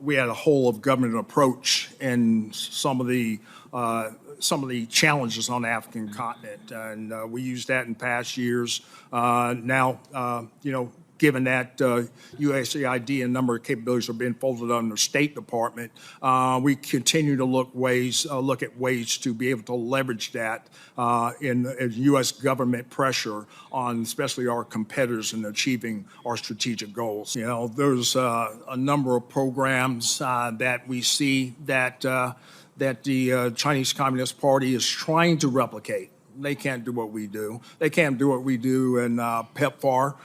we had a whole of government approach in some of the challenges on the African continent, and we used that in past years. Now, given that USAID and a number of capabilities are being folded under the State Department, we continue to look at ways to be able to leverage that in U.S. government pressure on especially our competitors in achieving our strategic goals. There's a number of programs that we see that the Chinese Communist Party is trying to replicate. They can't do what we do. They can't do what we do in PEPFAR,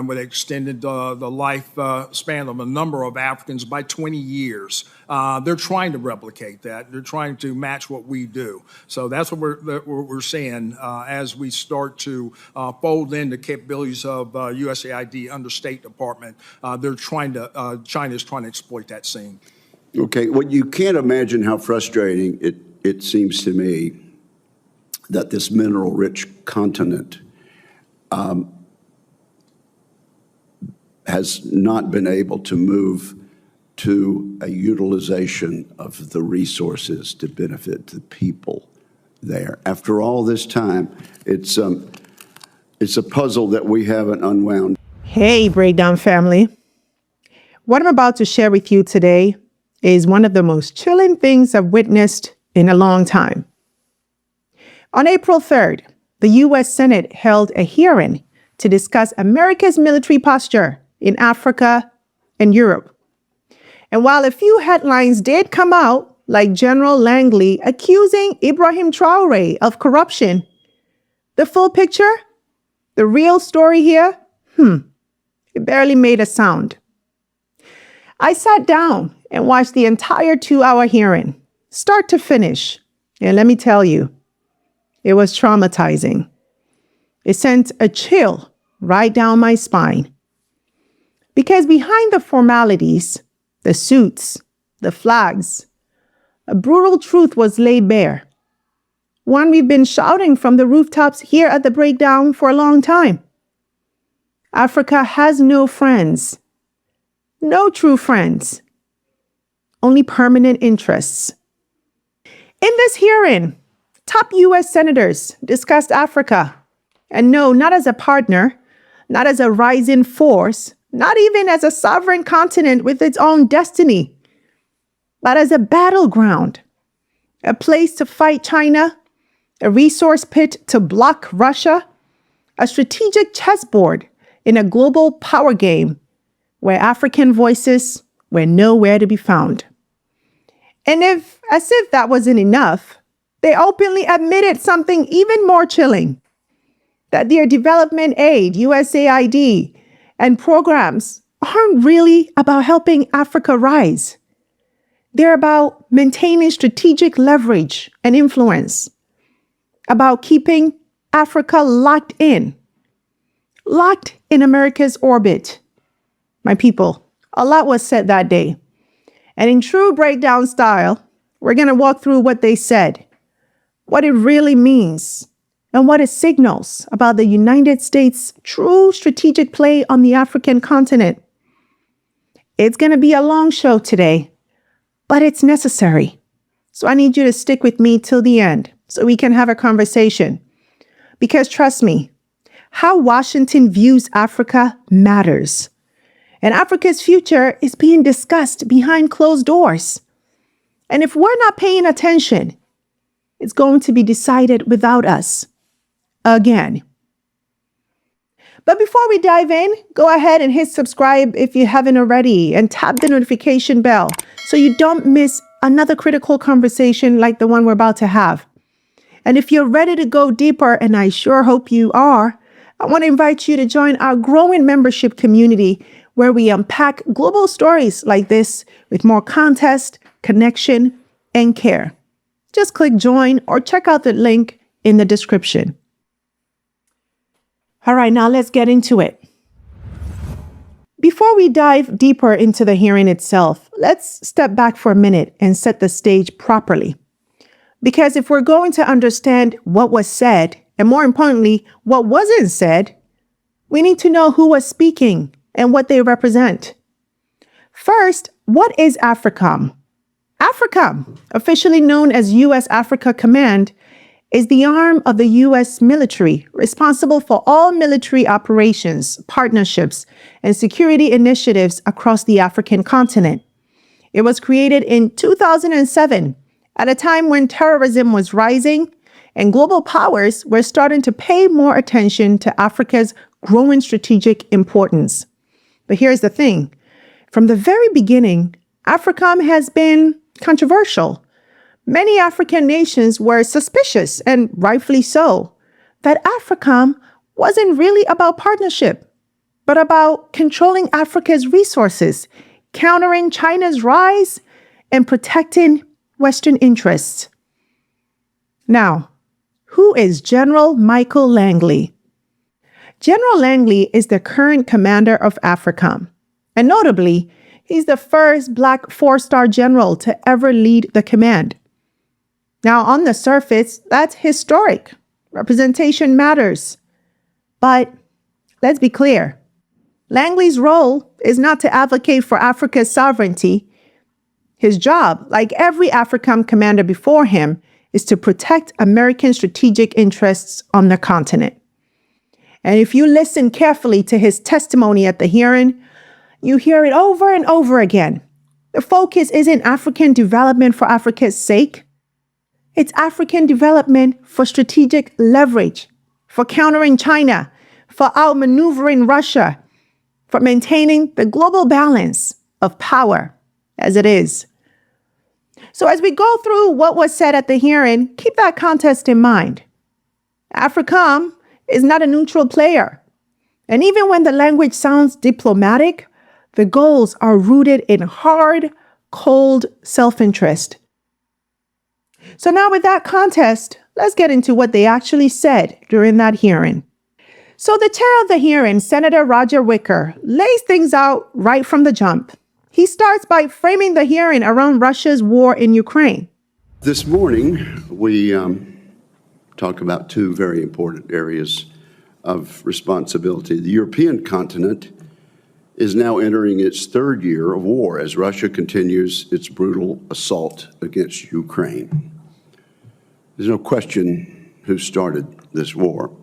where they extended the lifespan of a number of Africans by 20 years. They're trying to replicate that. They're trying to match what we do. So that's what we're seeing as we start to fold in the capabilities of USAID under State Department. China is trying to exploit that scene. Okay, well, you can't imagine how frustrating it seems to me that this mineral-rich continent has not been able to move to a utilization of the resources to benefit the people there. After all this time, it's a puzzle that we haven't unwound. Hey, Breakdown family. What I'm about to share with you today is one of the most chilling things I've witnessed in a long time. On April 3rd, the U.S. Senate held a hearing to discuss America's military posture in Africa and Europe. And while a few headlines did come out, like General Langley accusing Ibrahim Traore of corruption, the full picture, the real story here, it barely made a sound. I sat down and watched the entire 2-hour hearing, start to finish. And let me tell you, it was traumatizing. It sent a chill right down my spine. Because behind the formalities, the suits, the flags, a brutal truth was laid bare. One we've been shouting from the rooftops here at the Breakdown for a long time. Africa has no friends. No true friends. Only permanent interests. In this hearing, top U.S. senators discussed Africa. And no, not as a partner, not as a rising force, not even as a sovereign continent with its own destiny, but as a battleground, a place to fight China, a resource pit to block Russia, a strategic chessboard in a global power game where African voices were nowhere to be found. And as if that wasn't enough, they openly admitted something even more chilling, that their development aid, USAID, and programs aren't really about helping Africa rise. They're about maintaining strategic leverage and influence, about keeping Africa locked in America's orbit. My people, a lot was said that day. And in true Breakdown style, we're going to walk through what they said, what it really means, and what it signals about the United States' true strategic play on the African continent. It's going to be a long show today, but it's necessary. So I need you to stick with me till the end so we can have a conversation. Because trust me, how Washington views Africa matters. And Africa's future is being discussed behind closed doors. And if we're not paying attention, it's going to be decided without us. Again. But before we dive in, go ahead and hit subscribe if you haven't already and tap the notification bell so you don't miss another critical conversation like the one we're about to have. And if you're ready to go deeper, and I sure hope you are, I want to invite you to join our growing membership community where we unpack global stories like this with more context, connection, and care. Just click join or check out the link in the description. All right, now let's get into it. Before we dive deeper into the hearing itself, let's step back for a minute and set the stage properly. Because if we're going to understand what was said, and more importantly, what wasn't said, we need to know who was speaking and what they represent. First, what is AFRICOM? AFRICOM, officially known as U.S. Africa Command, is the arm of the U.S. military responsible for all military operations, partnerships, and security initiatives across the African continent. It was created in 2007 at a time when terrorism was rising and global powers were starting to pay more attention to Africa's growing strategic importance. But here's the thing. From the very beginning, AFRICOM has been controversial. Many African nations were suspicious, and rightfully so, that AFRICOM wasn't really about partnership, but about controlling Africa's resources, countering China's rise, and protecting Western interests. Now, who is General Michael Langley? General Langley is the current commander of AFRICOM, and notably, he's the first Black four-star general to ever lead the command. Now, on the surface, that's historic. Representation matters. But let's be clear. Langley's role is not to advocate for Africa's sovereignty. His job, like every AFRICOM commander before him, is to protect American strategic interests on the continent. And if you listen carefully to his testimony at the hearing, you hear it over and over again. The focus isn't African development for Africa's sake. It's African development for strategic leverage, for countering China, for outmaneuvering Russia, for maintaining the global balance of power as it is. So as we go through what was said at the hearing, keep that context in mind. AFRICOM is not a neutral player. And even when the language sounds diplomatic, the goals are rooted in hard, cold self-interest. So now with that context, let's get into what they actually said during that hearing. So the chair of the hearing, Senator Roger Wicker, lays things out right from the jump. He starts by framing the hearing around Russia's war in Ukraine. This morning, we talk about two very important areas of responsibility. The European continent is now entering its third year of war as Russia continues its brutal assault against Ukraine. There's no question who started this war.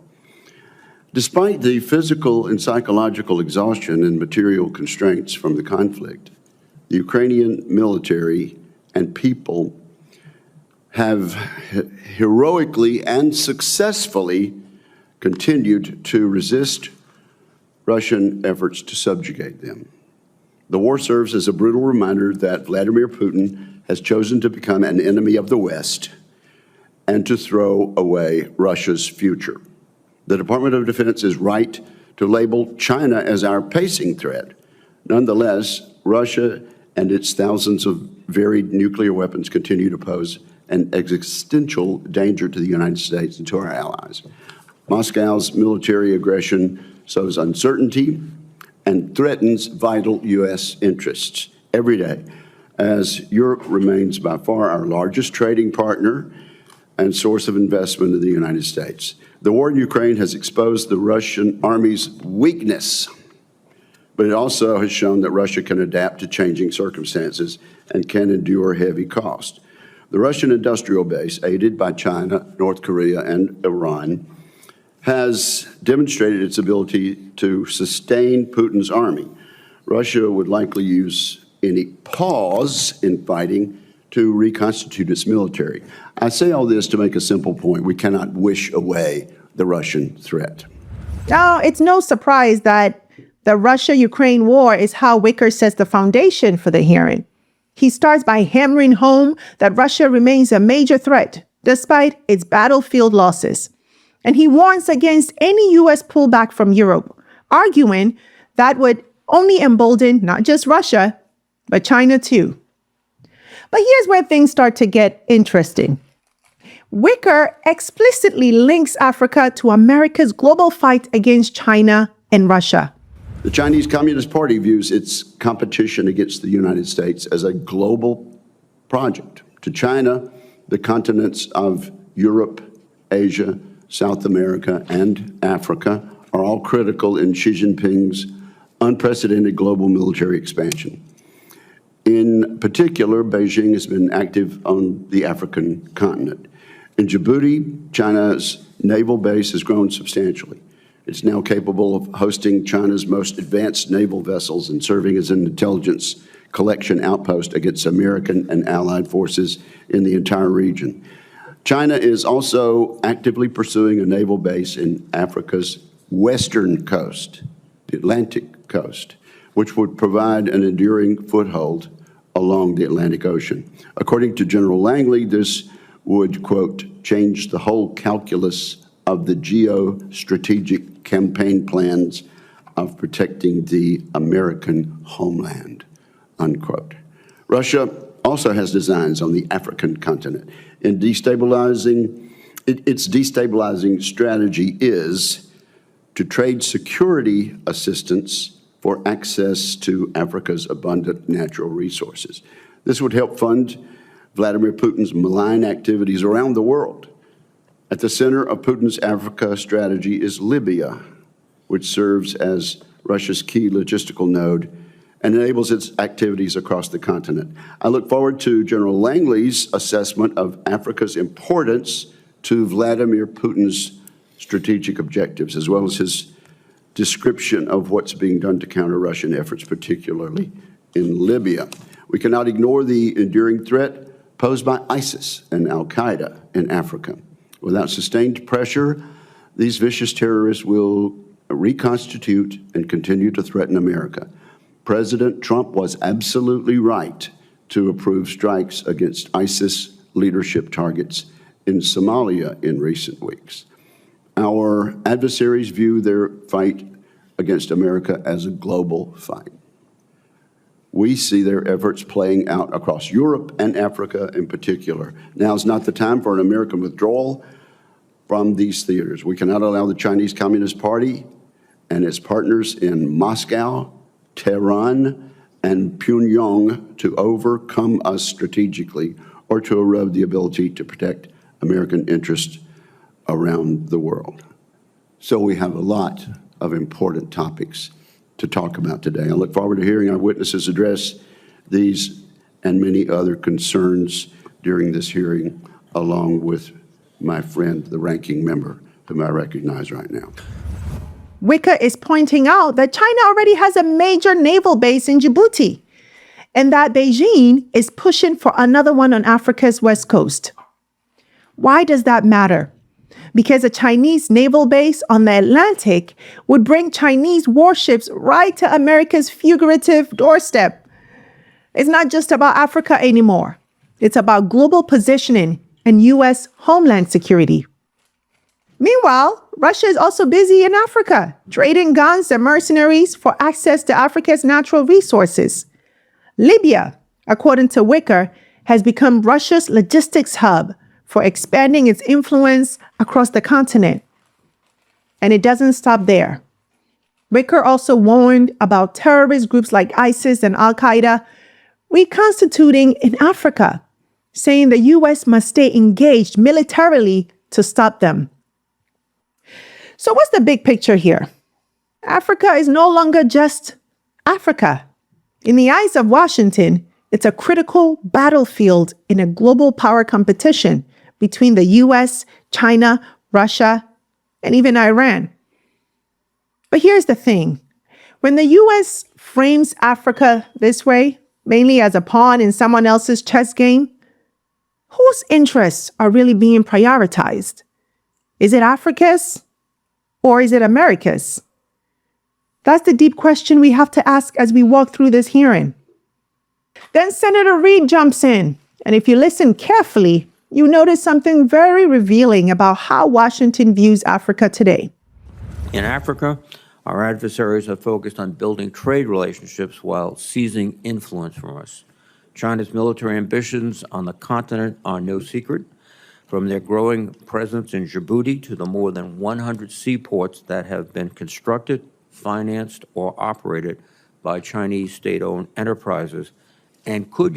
Despite the physical and psychological exhaustion and material constraints from the conflict, the Ukrainian military and people have heroically and successfully continued to resist Russian efforts to subjugate them. The war serves as a brutal reminder that Vladimir Putin has chosen to become an enemy of the West and to throw away Russia's future. The Department of Defense is right to label China as our pacing threat. Nonetheless, Russia and its thousands of varied nuclear weapons continue to pose an existential danger to the United States and to our allies. Moscow's military aggression sows uncertainty and threatens vital U.S. interests every day, as Europe remains by far our largest trading partner and source of investment in the United States. The war in Ukraine has exposed the Russian army's weakness, but it also has shown that Russia can adapt to changing circumstances and can endure heavy cost. The Russian industrial base, aided by China, North Korea, and Iran, has demonstrated its ability to sustain Putin's army. Russia would likely use any pause in fighting to reconstitute its military. I say all this to make a simple point. We cannot wish away the Russian threat. Now, it's no surprise that the Russia-Ukraine war is how Wicker sets the foundation for the hearing. He starts by hammering home that Russia remains a major threat, despite its battlefield losses. And he warns against any U.S. pullback from Europe, arguing that would only embolden not just Russia, but China too. But here's where things start to get interesting. Wicker explicitly links Africa to America's global fight against China and Russia. The Chinese Communist Party views its competition against the United States as a global project. To China, the continents of Europe, Asia, South America, and Africa are all critical in Xi Jinping's unprecedented global military expansion. In particular, Beijing has been active on the African continent. In Djibouti, China's naval base has grown substantially. It's now capable of hosting China's most advanced naval vessels and serving as an intelligence collection outpost against American and allied forces in the entire region. China is also actively pursuing a naval base in Africa's western coast, the Atlantic coast, which would provide an enduring foothold along the Atlantic Ocean. According to General Langley, this would, quote, change the whole calculus of the geostrategic campaign plans of protecting the American homeland, unquote. Russia also has designs on the African continent. In destabilizing, its destabilizing strategy is to trade security assistance for access to Africa's abundant natural resources. This would help fund Vladimir Putin's malign activities around the world. At the center of Putin's Africa strategy is Libya, which serves as Russia's key logistical node and enables its activities across the continent. I look forward to General Langley's assessment of Africa's importance to Vladimir Putin's strategic objectives, as well as his description of what's being done to counter Russian efforts, particularly in Libya. We cannot ignore the enduring threat posed by ISIS and al-Qaeda in Africa. Without sustained pressure, these vicious terrorists will reconstitute and continue to threaten America. President Trump was absolutely right to approve strikes against ISIS leadership targets in Somalia in recent weeks. Our adversaries view their fight against America as a global fight. We see their efforts playing out across Europe and Africa in particular. Now is not the time for an American withdrawal from these theaters. We cannot allow the Chinese Communist Party and its partners in Moscow, Tehran, and Pyongyang to overcome us strategically or to erode the ability to protect American interests around the world. So we have a lot of important topics to talk about today. I look forward to hearing our witnesses address these and many other concerns during this hearing, along with my friend, the ranking member, whom I recognize right now. Wicker is pointing out that China already has a major naval base in Djibouti and that Beijing is pushing for another one on Africa's west coast. Why does that matter? Because a Chinese naval base on the Atlantic would bring Chinese warships right to America's figurative doorstep. It's not just about Africa anymore. It's about global positioning and U.S. homeland security. Meanwhile, Russia is also busy in Africa, trading guns and mercenaries for access to Africa's natural resources. Libya, according to Wicker, has become Russia's logistics hub for expanding its influence across the continent. And it doesn't stop there. Wicker also warned about terrorist groups like ISIS and al-Qaeda reconstituting in Africa, saying the U.S. must stay engaged militarily to stop them. So what's the big picture here? Africa is no longer just Africa. In the eyes of Washington, it's a critical battlefield in a global power competition between the U.S., China, Russia, and even Iran. But here's the thing. When the U.S. frames Africa this way, mainly as a pawn in someone else's chess game, whose interests are really being prioritized? Is it Africa's or is it America's? That's the deep question we have to ask as we walk through this hearing. Then Senator Reid jumps in, and if you listen carefully, you notice something very revealing about how Washington views Africa today. In Africa, our adversaries are focused on building trade relationships while seizing influence from us. China's military ambitions on the continent are no secret, from their growing presence in Djibouti to the more than 100 seaports that have been constructed, financed, or operated by Chinese state-owned enterprises and could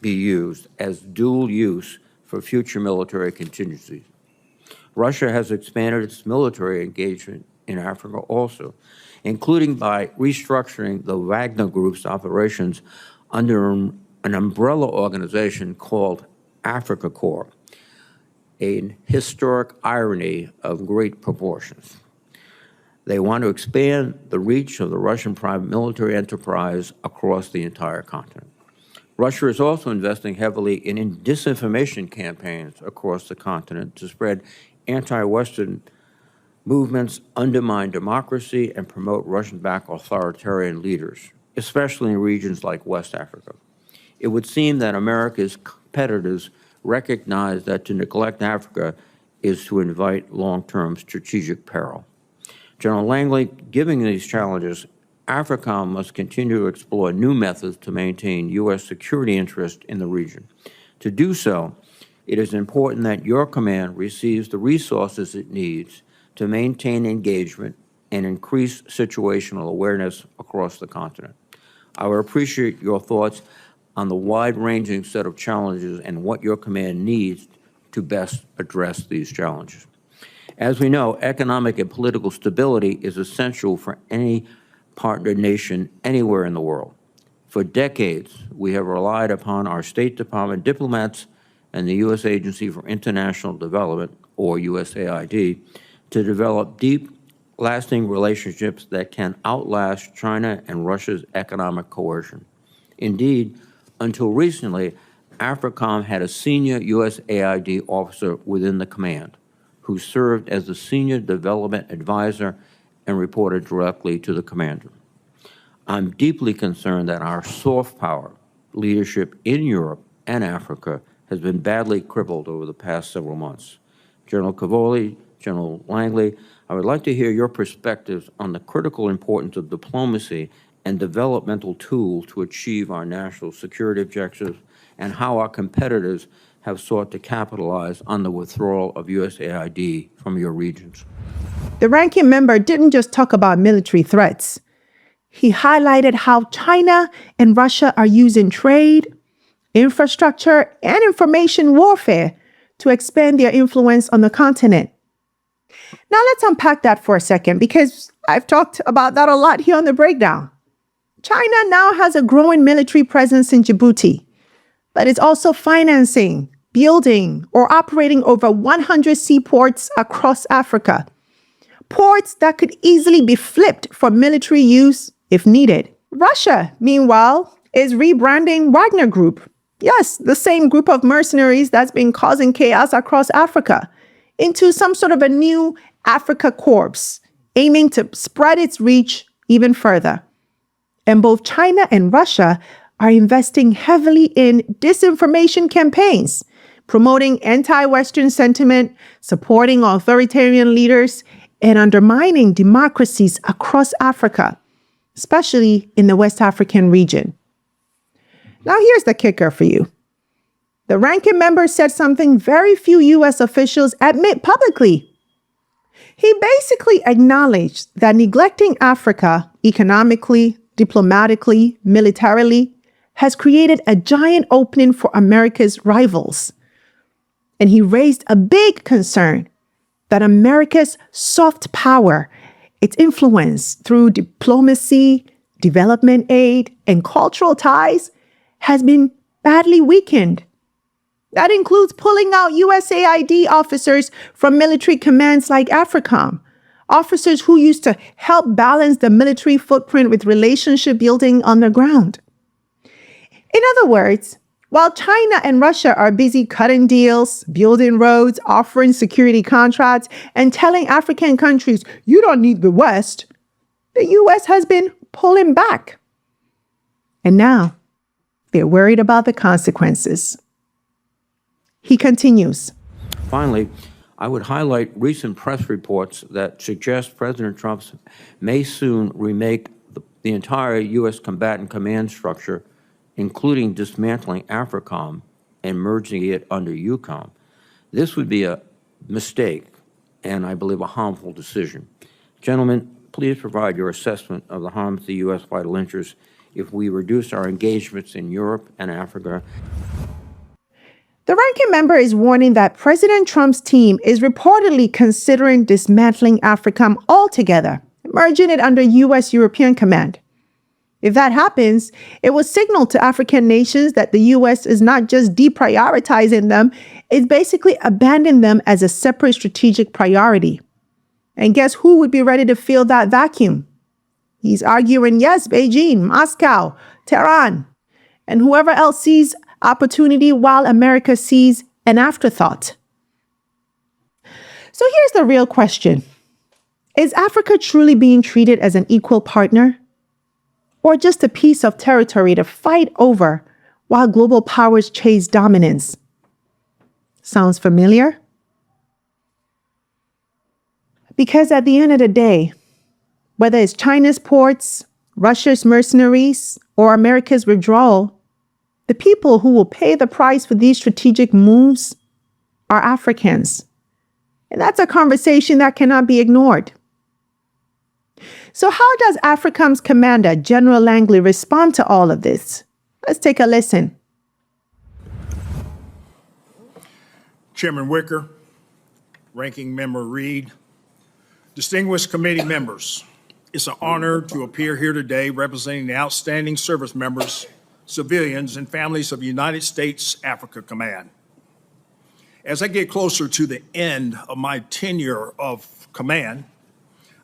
be used as dual use for future military contingencies. Russia has expanded its military engagement in Africa also, including by restructuring the Wagner Group's operations under an umbrella organization called Africa Corps, an historic irony of great proportions. They want to expand the reach of the Russian private military enterprise across the entire continent. Russia is also investing heavily in disinformation campaigns across the continent to spread anti-Western movements, undermine democracy, and promote Russian-backed authoritarian leaders, especially in regions like West Africa. It would seem that America's competitors recognize that to neglect Africa is to invite long-term strategic peril. General Langley, given these challenges, AFRICOM must continue to explore new methods to maintain U.S. security interest in the region. To do so, it is important that your command receives the resources it needs to maintain engagement and increase situational awareness across the continent. I would appreciate your thoughts on the wide-ranging set of challenges and what your command needs to best address these challenges. As we know, economic and political stability is essential for any partner nation anywhere in the world. For decades, we have relied upon our State Department diplomats and the U.S. Agency for International Development, or USAID, to develop deep, lasting relationships that can outlast China and Russia's economic coercion. Indeed, until recently, AFRICOM had a senior USAID officer within the command who served as the senior development advisor and reported directly to the commander. I'm deeply concerned that our soft power leadership in Europe and Africa has been badly crippled over the past several months. General Cavoli, General Langley, I would like to hear your perspectives on the critical importance of diplomacy and developmental tools to achieve our national security objectives, and how our competitors have sought to capitalize on the withdrawal of USAID from your regions. The ranking member didn't just talk about military threats. He highlighted how China and Russia are using trade, infrastructure, and information warfare to expand their influence on the continent. Now let's unpack that for a second, because I've talked about that a lot here on the breakdown. China now has a growing military presence in Djibouti, but it's also financing, building, or operating over 100 seaports across Africa. Ports that could easily be flipped for military use if needed. Russia, meanwhile, is rebranding Wagner Group. Yes, the same group of mercenaries that's been causing chaos across Africa, into some sort of a new Africa Corps, aiming to spread its reach even further. And both China and Russia are investing heavily in disinformation campaigns, promoting anti-Western sentiment, supporting authoritarian leaders, and undermining democracies across Africa, especially in the West African region. Now here's the kicker for you. The ranking member said something very few U.S. officials admit publicly. He basically acknowledged that neglecting Africa economically, diplomatically, militarily has created a giant opening for America's rivals. And he raised a big concern that America's soft power, its influence through diplomacy, development aid, and cultural ties has been badly weakened. That includes pulling out USAID officers from military commands like AFRICOM, officers who used to help balance the military footprint with relationship building on the ground. In other words, while China and Russia are busy cutting deals, building roads, offering security contracts, and telling African countries, you don't need the West, the U.S. has been pulling back. And now they're worried about the consequences. He continues. Finally, I would highlight recent press reports that suggest President Trump may soon remake the entire U.S. combatant command structure, including dismantling AFRICOM and merging it under EUCOM. This would be a mistake and, I believe, a harmful decision. Gentlemen, please provide your assessment of the harm to the U.S. vital interests if we reduce our engagements in Europe and Africa. The ranking member is warning that President Trump's team is reportedly considering dismantling AFRICOM altogether, merging it under U.S. European Command. If that happens, it will signal to African nations that the U.S. is not just deprioritizing them, it's basically abandoning them as a separate strategic priority. And guess who would be ready to fill that vacuum? He's arguing, yes, Beijing, Moscow, Tehran, and whoever else sees opportunity while America sees an afterthought. So here's the real question. Is Africa truly being treated as an equal partner? Or just a piece of territory to fight over while global powers chase dominance? Sounds familiar? Because at the end of the day, whether it's China's ports, Russia's mercenaries, or America's withdrawal, the people who will pay the price for these strategic moves are Africans. And that's a conversation that cannot be ignored. So how does AFRICOM's commander, General Langley, respond to all of this? Let's take a listen. Chairman Wicker, Ranking Member Reed, distinguished committee members, it's an honor to appear here today representing the outstanding service members, civilians, and families of United States Africa Command. As I get closer to the end of my tenure of command,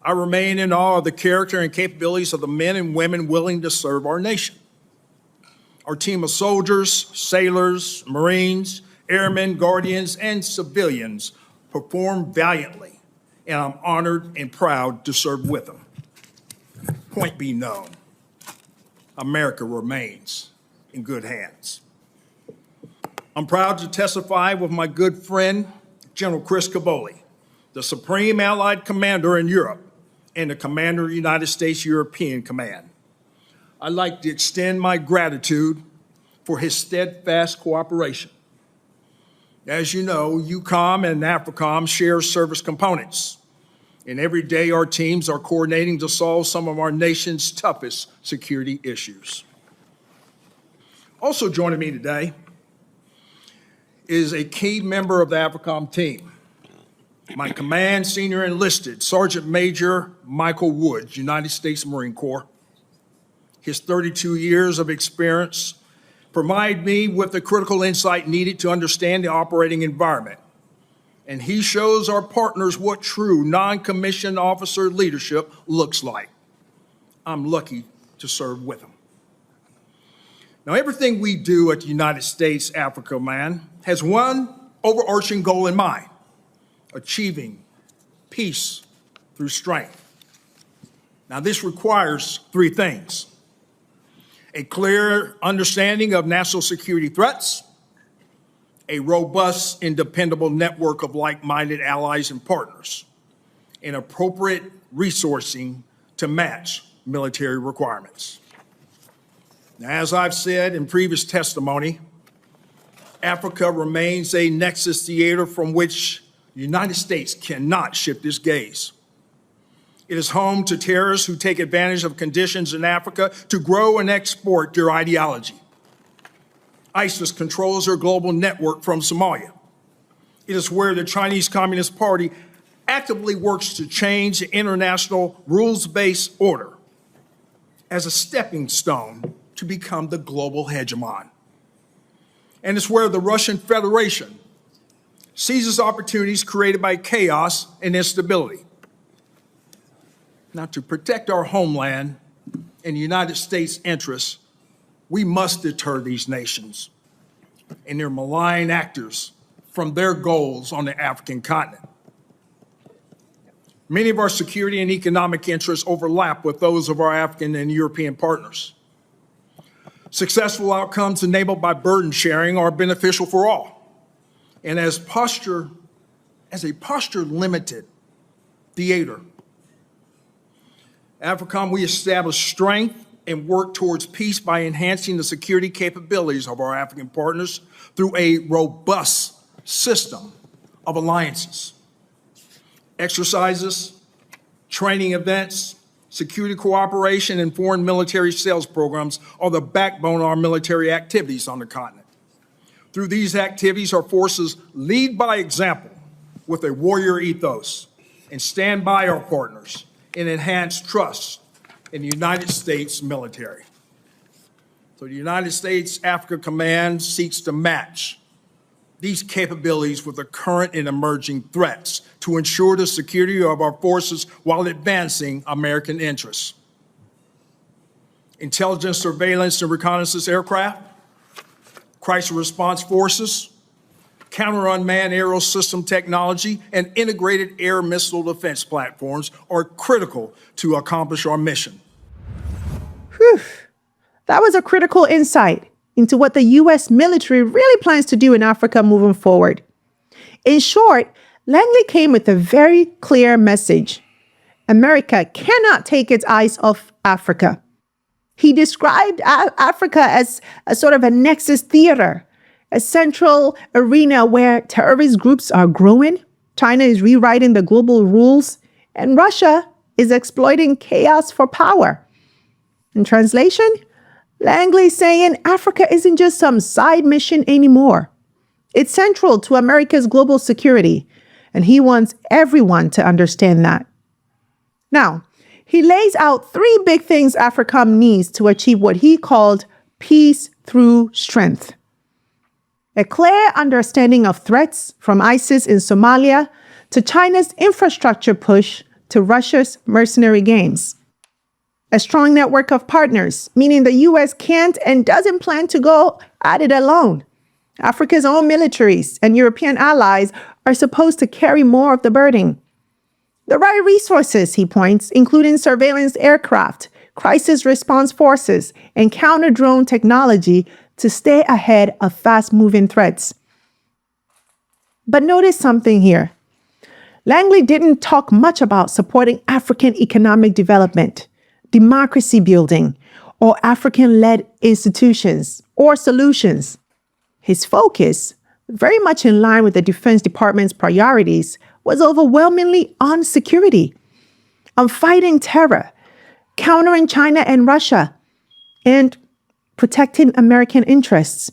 I remain in awe of the character and capabilities of the men and women willing to serve our nation. Our team of soldiers, sailors, Marines, airmen, guardians, and civilians perform valiantly, and I'm honored and proud to serve with them. Point be known, America remains in good hands. I'm proud to testify with my good friend, General Chris Cavoli, the Supreme Allied Commander in Europe and the Commander of the United States European Command. I'd like to extend my gratitude for his steadfast cooperation. As you know, EUCOM and AFRICOM share service components, and every day our teams are coordinating to solve some of our nation's toughest security issues. Also joining me today is a key member of the AFRICOM team, my command senior enlisted Sergeant Major Michael Woods, United States Marine Corps. His 32 years of experience provide me with the critical insight needed to understand the operating environment. And he shows our partners what true non-commissioned officer leadership looks like. I'm lucky to serve with him. Now, everything we do at the United States Africa Command has one overarching goal in mind: achieving peace through strength. Now, this requires three things: a clear understanding of national security threats, a robust and dependable network of like-minded allies and partners, and appropriate resourcing to match military requirements. Now, as I've said in previous testimony, Africa remains a nexus theater from which the United States cannot shift its gaze. It is home to terrorists who take advantage of conditions in Africa to grow and export their ideology. ISIS controls their global network from Somalia. It is where the Chinese Communist Party actively works to change the international rules-based order as a stepping stone to become the global hegemon. And it's where the Russian Federation seizes opportunities created by chaos and instability. Now, to protect our homeland and the United States' interests, we must deter these nations and their malign actors from their goals on the African continent. Many of our security and economic interests overlap with those of our African and European partners. Successful outcomes enabled by burden sharing are beneficial for all. And as a posture-limited theater, AFRICOM, we establish strength and work towards peace by enhancing the security capabilities of our African partners through a robust system of alliances, exercises, training events, security cooperation, and foreign military sales programs are the backbone of our military activities on the continent. Through these activities, our forces lead by example with a warrior ethos and stand by our partners and enhance trust in the United States military. So the United States Africa Command seeks to match these capabilities with the current and emerging threats to ensure the security of our forces while advancing American interests. Intelligence, surveillance, and reconnaissance aircraft, crisis response forces, counter-unmanned aerial system technology, and integrated air missile defense platforms are critical to accomplish our mission. Whew. That was a critical insight into what the U.S. military really plans to do in Africa moving forward. In short, Langley came with a very clear message. America cannot take its eyes off Africa. He described Africa as a sort of a nexus theater, a central arena where terrorist groups are growing, China is rewriting the global rules, and Russia is exploiting chaos for power. In translation, Langley is saying Africa isn't just some side mission anymore. It's central to America's global security, and he wants everyone to understand that. Now, he lays out 3 big things AFRICOM needs to achieve what he called peace through strength. A clear understanding of threats from ISIS in Somalia to China's infrastructure push to Russia's mercenary games. A strong network of partners, meaning the U.S. can't and doesn't plan to go at it alone. Africa's own militaries and European allies are supposed to carry more of the burden. The right resources, he points, including surveillance aircraft, crisis response forces, and counter-drone technology to stay ahead of fast-moving threats. But notice something here. Langley didn't talk much about supporting African economic development, democracy building, or African-led institutions or solutions. His focus, very much in line with the Defense Department's priorities, was overwhelmingly on security, on fighting terror, countering China and Russia, and protecting American interests.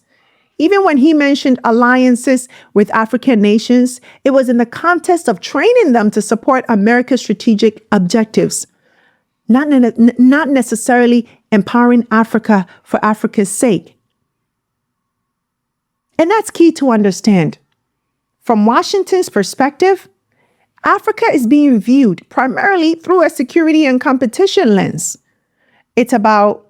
Even when he mentioned alliances with African nations, it was in the context of training them to support America's strategic objectives, not necessarily empowering Africa for Africa's sake. And that's key to understand. From Washington's perspective, Africa is being viewed primarily through a security and competition lens. It's about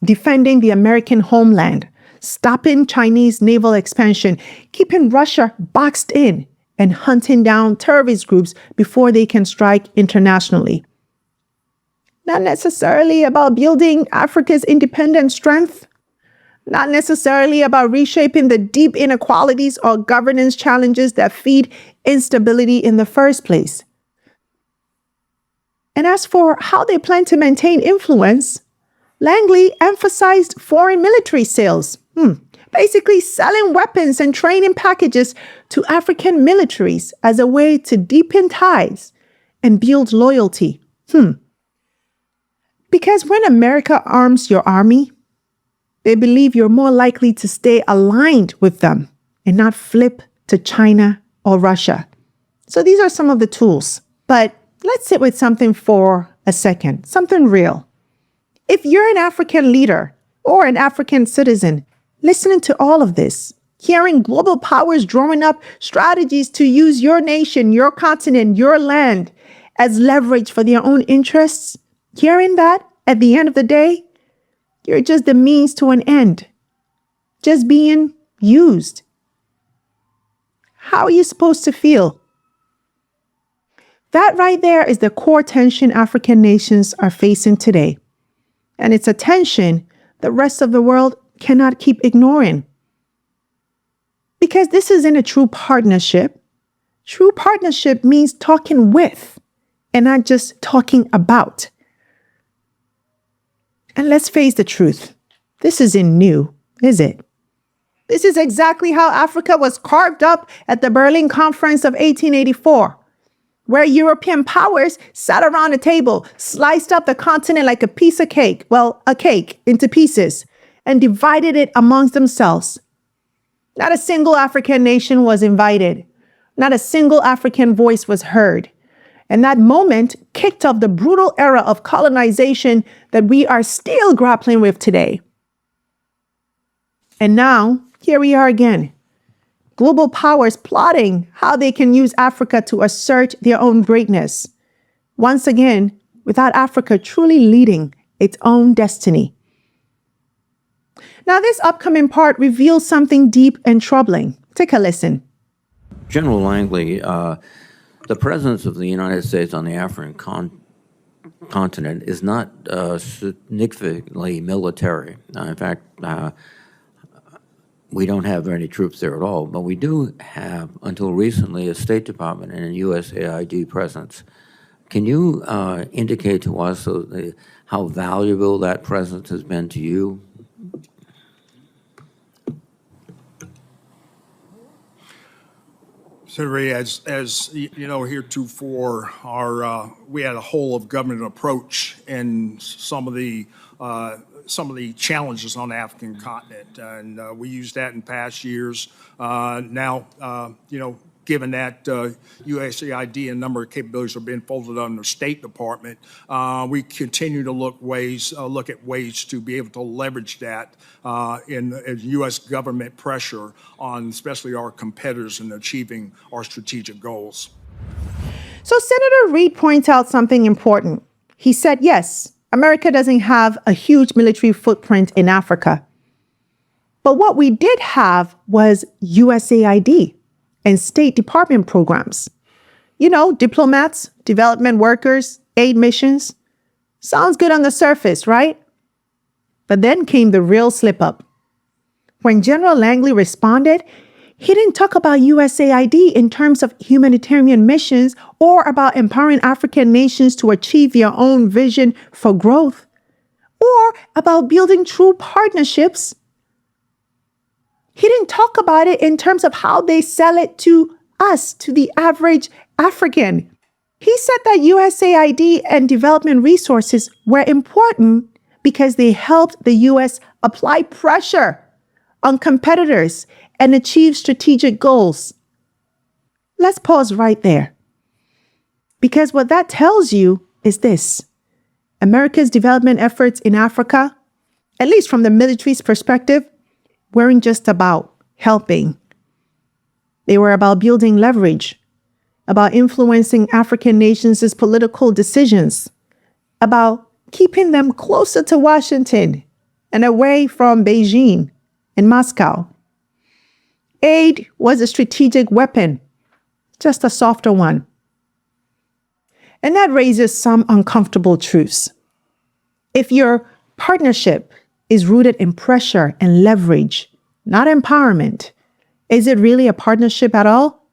defending the American homeland, stopping Chinese naval expansion, keeping Russia boxed in, and hunting down terrorist groups before they can strike internationally. Not necessarily about building Africa's independent strength, not necessarily about reshaping the deep inequalities or governance challenges that feed instability in the first place. And as for how they plan to maintain influence, Langley emphasized foreign military sales, basically selling weapons and training packages to African militaries as a way to deepen ties and build loyalty. Because when America arms your army, they believe you're more likely to stay aligned with them and not flip to China or Russia. So these are some of the tools. But let's sit with something for a second, something real. If you're an African leader or an African citizen listening to all of this, hearing global powers drawing up strategies to use your nation, your continent, your land as leverage for their own interests, hearing that at the end of the day, you're just the means to an end, just being used. How are you supposed to feel? That right there is the core tension African nations are facing today. And it's a tension the rest of the world cannot keep ignoring. Because this isn't a true partnership. True partnership means talking with and not just talking about. And let's face the truth. This isn't new, is it? This is exactly how Africa was carved up at the Berlin Conference of 1884, where European powers sat around a table, sliced up the continent like a piece of cake, a cake into pieces, and divided it amongst themselves. Not a single African nation was invited. Not a single African voice was heard. And that moment kicked off the brutal era of colonization that we are still grappling with today. And now, here we are again. Global powers plotting how they can use Africa to assert their own greatness. Once again, without Africa truly leading its own destiny. Now, this upcoming part reveals something deep and troubling. Take a listen. General Langley, the presence of the United States on the African continent is not significantly military. In fact, we don't have any troops there at all, but we do have, until recently, a State Department and a USAID presence. Can you indicate to us how valuable that presence has been to you? Sandra, as you know, heretofore, we had a whole of government approach in some of the challenges on the African continent, and we used that in past years. Now, given that USAID and a number of capabilities are being folded under the State Department, we continue to look at ways to be able to leverage that in U.S. government pressure on especially our competitors in achieving our strategic goals. So Senator Reid points out something important. He said, yes, America doesn't have a huge military footprint in Africa. But what we did have was USAID and State Department programs. You know, diplomats, development workers, aid missions. Sounds good on the surface, right? But then came the real slip-up. When General Langley responded, he didn't talk about USAID in terms of humanitarian missions or about empowering African nations to achieve their own vision for growth, or about building true partnerships. He didn't talk about it in terms of how they sell it to us, to the average African. He said that USAID and development resources were important because they helped the U.S. apply pressure on competitors and achieve strategic goals. Let's pause right there. Because what that tells you is this: America's development efforts in Africa, at least from the military's perspective, weren't just about helping. They were about building leverage, about influencing African nations' political decisions, about keeping them closer to Washington and away from Beijing and Moscow. Aid was a strategic weapon, just a softer one. And that raises some uncomfortable truths. If your partnership is rooted in pressure and leverage, not empowerment, is it really a partnership at all?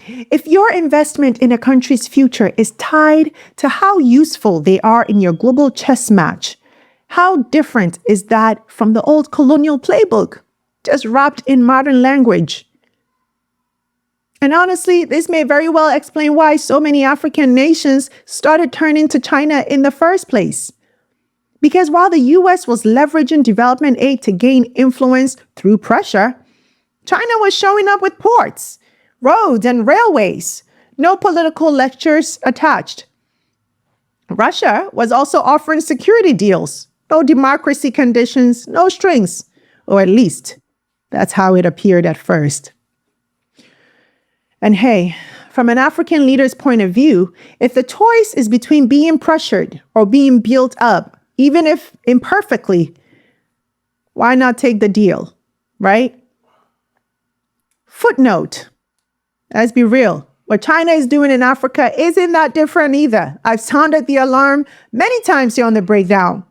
If your investment in a country's future is tied to how useful they are in your global chess match, how different is that from the old colonial playbook, just wrapped in modern language? And honestly, this may very well explain why so many African nations started turning to China in the first place. Because while the U.S. was leveraging development aid to gain influence through pressure, China was showing up with ports, roads, and railways. No political lectures attached. Russia was also offering security deals. No democracy conditions, no strings. Or at least, that's how it appeared at first. And hey, from an African leader's point of view, if the choice is between being pressured or being built up, even if imperfectly, why not take the deal, right? Footnote, let's be real. What China is doing in Africa isn't that different either. I've sounded the alarm many times here on the breakdown.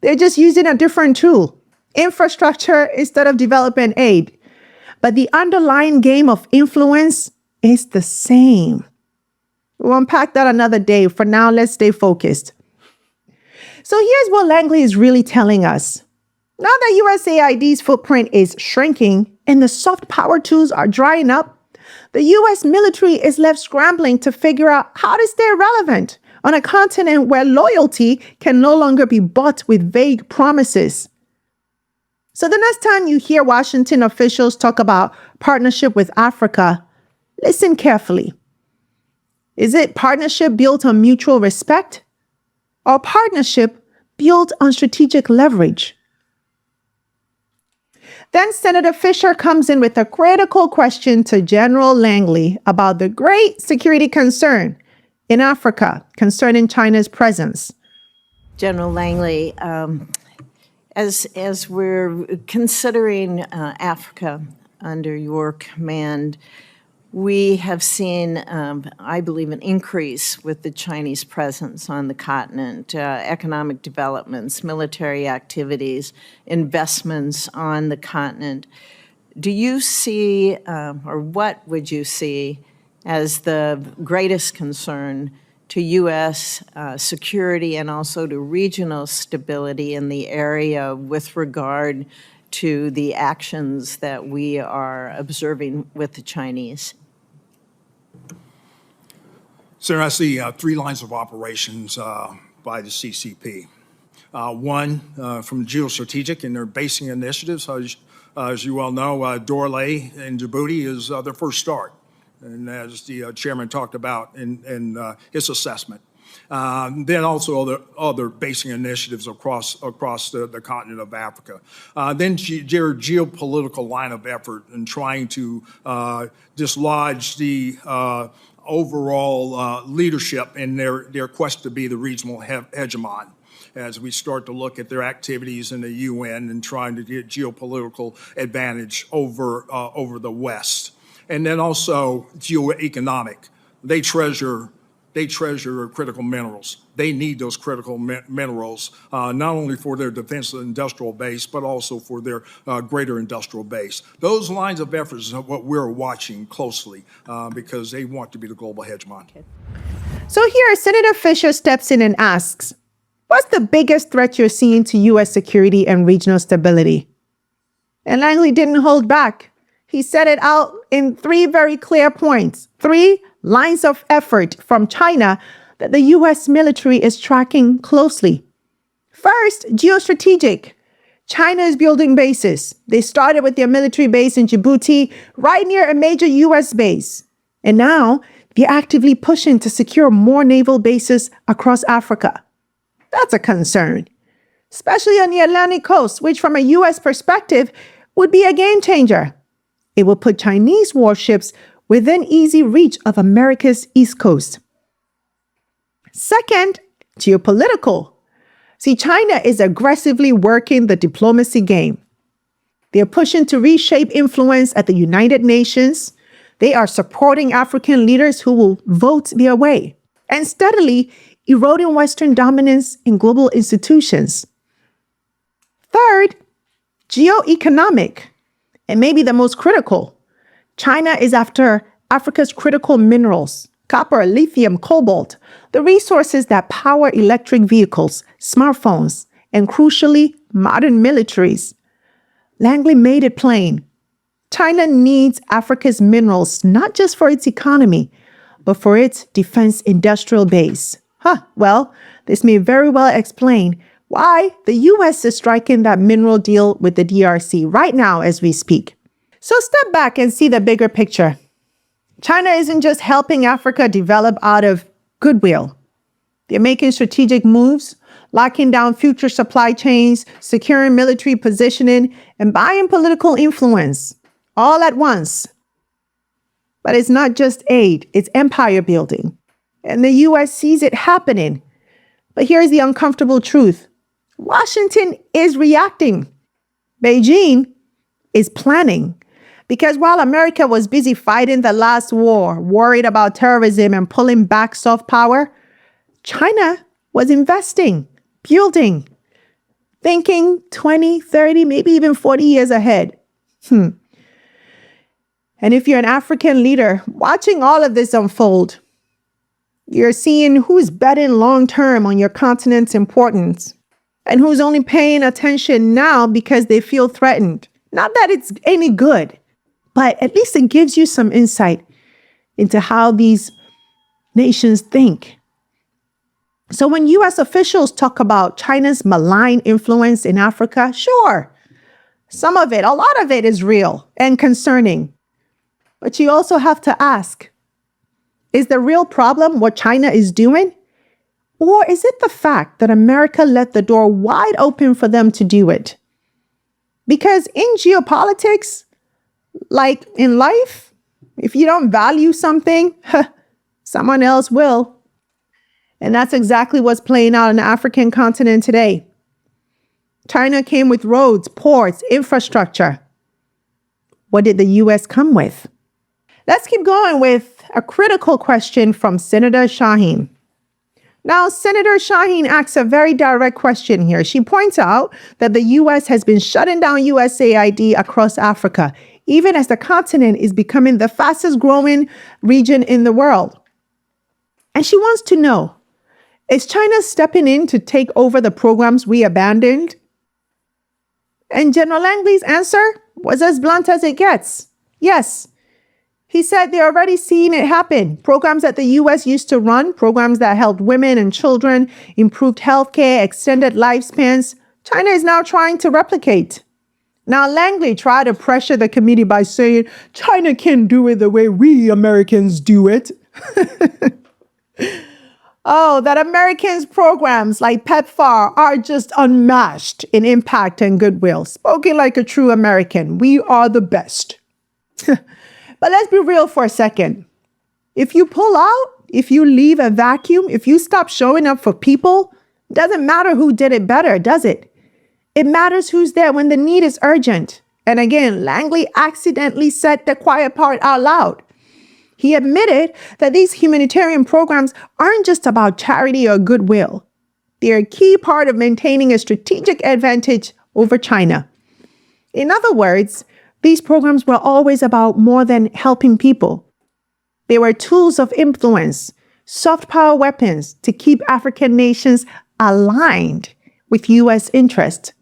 They're just using a different tool, infrastructure instead of development aid. But the underlying game of influence is the same. We'll unpack that another day. For now, let's stay focused. So here's what Langley is really telling us. Now that USAID's footprint is shrinking and the soft power tools are drying up, the U.S. military is left scrambling to figure out how to stay relevant on a continent where loyalty can no longer be bought with vague promises. So the next time you hear Washington officials talk about partnership with Africa, listen carefully. Is it partnership built on mutual respect or partnership built on strategic leverage? Then Senator Fisher comes in with a critical question to General Langley about the great security concern in Africa concerning China's presence. General Langley, as we're considering Africa under your command, we have seen, I believe, an increase with the Chinese presence on the continent, economic developments, military activities, investments on the continent. Do you see, or what would you see as the greatest concern to U.S. security and also to regional stability in the area with regard to the actions that we are observing with the Chinese? Sir, I see three lines of operations by the CCP. One, from geostrategic and their basing initiatives. As you well know, Dorley in Djibouti is their first start. And as the chairman talked about in his assessment. Then also other basing initiatives across the continent of Africa. Then their geopolitical line of effort in trying to dislodge the overall leadership in their quest to be the regional hegemon, as we start to look at their activities in the UN and trying to get geopolitical advantage over the West. And then also geoeconomic. They treasure critical minerals. They need those critical minerals, not only for their defense industrial base, but also for their greater industrial base. Those lines of efforts are what we're watching closely because they want to be the global hegemon. So here, Senator Fisher steps in and asks, what's the biggest threat you're seeing to U.S. security and regional stability? And Langley didn't hold back. He set it out in three very clear points, three lines of effort from China that the U.S. military is tracking closely. First, geostrategic. China is building bases. They started with their military base in Djibouti, right near a major U.S. base. And now they're actively pushing to secure more naval bases across Africa. That's a concern, especially on the Atlantic coast, which from a U.S. perspective would be a game changer. It will put Chinese warships within easy reach of America's East Coast. Second, geopolitical. See, China is aggressively working the diplomacy game. They are pushing to reshape influence at the United Nations. They are supporting African leaders who will vote their way and steadily eroding Western dominance in global institutions. Third, geoeconomic, and maybe the most critical. China is after Africa's critical minerals, copper, lithium, cobalt, the resources that power electric vehicles, smartphones, and crucially, modern militaries. Langley made it plain. China needs Africa's minerals not just for its economy, but for its defense industrial base. Well, this may very well explain why the U.S. is striking that mineral deal with the DRC right now as we speak. So step back and see the bigger picture. China isn't just helping Africa develop out of goodwill. They're making strategic moves, locking down future supply chains, securing military positioning, and buying political influence all at once. But it's not just aid, it's empire building. And the U.S. sees it happening. But here's the uncomfortable truth. Washington is reacting. Beijing is planning. Because while America was busy fighting the last war, worried about terrorism and pulling back soft power, China was investing, building, thinking 20, 30, maybe even 40 years ahead. And if you're an African leader watching all of this unfold, you're seeing who's betting long-term on your continent's importance and who's only paying attention now because they feel threatened. Not that it's any good, but at least it gives you some insight into how these nations think. So when U.S. officials talk about China's malign influence in Africa, sure, some of it, a lot of it is real and concerning. But you also have to ask, Is the real problem what China is doing? Or is it the fact that America let the door wide open for them to do it? Because in geopolitics, like in life, if you don't value something, someone else will. And that's exactly what's playing out on the African continent today. China came with roads, ports, infrastructure. What did the U.S. come with? Let's keep going with a critical question from Senator Shaheen. Now, Senator Shaheen asks a very direct question here. She points out that the U.S. has been shutting down USAID across Africa, even as the continent is becoming the fastest growing region in the world. And she wants to know, is China stepping in to take over the programs we abandoned? And General Langley's answer was as blunt as it gets. Yes. He said they're already seeing it happen. Programs that the U.S. used to run, programs that helped women and children, improved healthcare, extended lifespans, China is now trying to replicate. Now, Langley tried to pressure the committee by saying, China can't do it the way we Americans do it. Oh, that Americans' programs like PEPFAR are just unmatched in impact and goodwill. Spoken like a true American, we are the best. But let's be real for a second. If you pull out, if you leave a vacuum, if you stop showing up for people, it doesn't matter who did it better, does it? It matters who's there when the need is urgent. And again, Langley accidentally said the quiet part out loud. He admitted that these humanitarian programs aren't just about charity or goodwill. They're a key part of maintaining a strategic advantage over China. In other words, these programs were always about more than helping people. They were tools of influence, soft power weapons to keep African nations aligned with U.S. interests.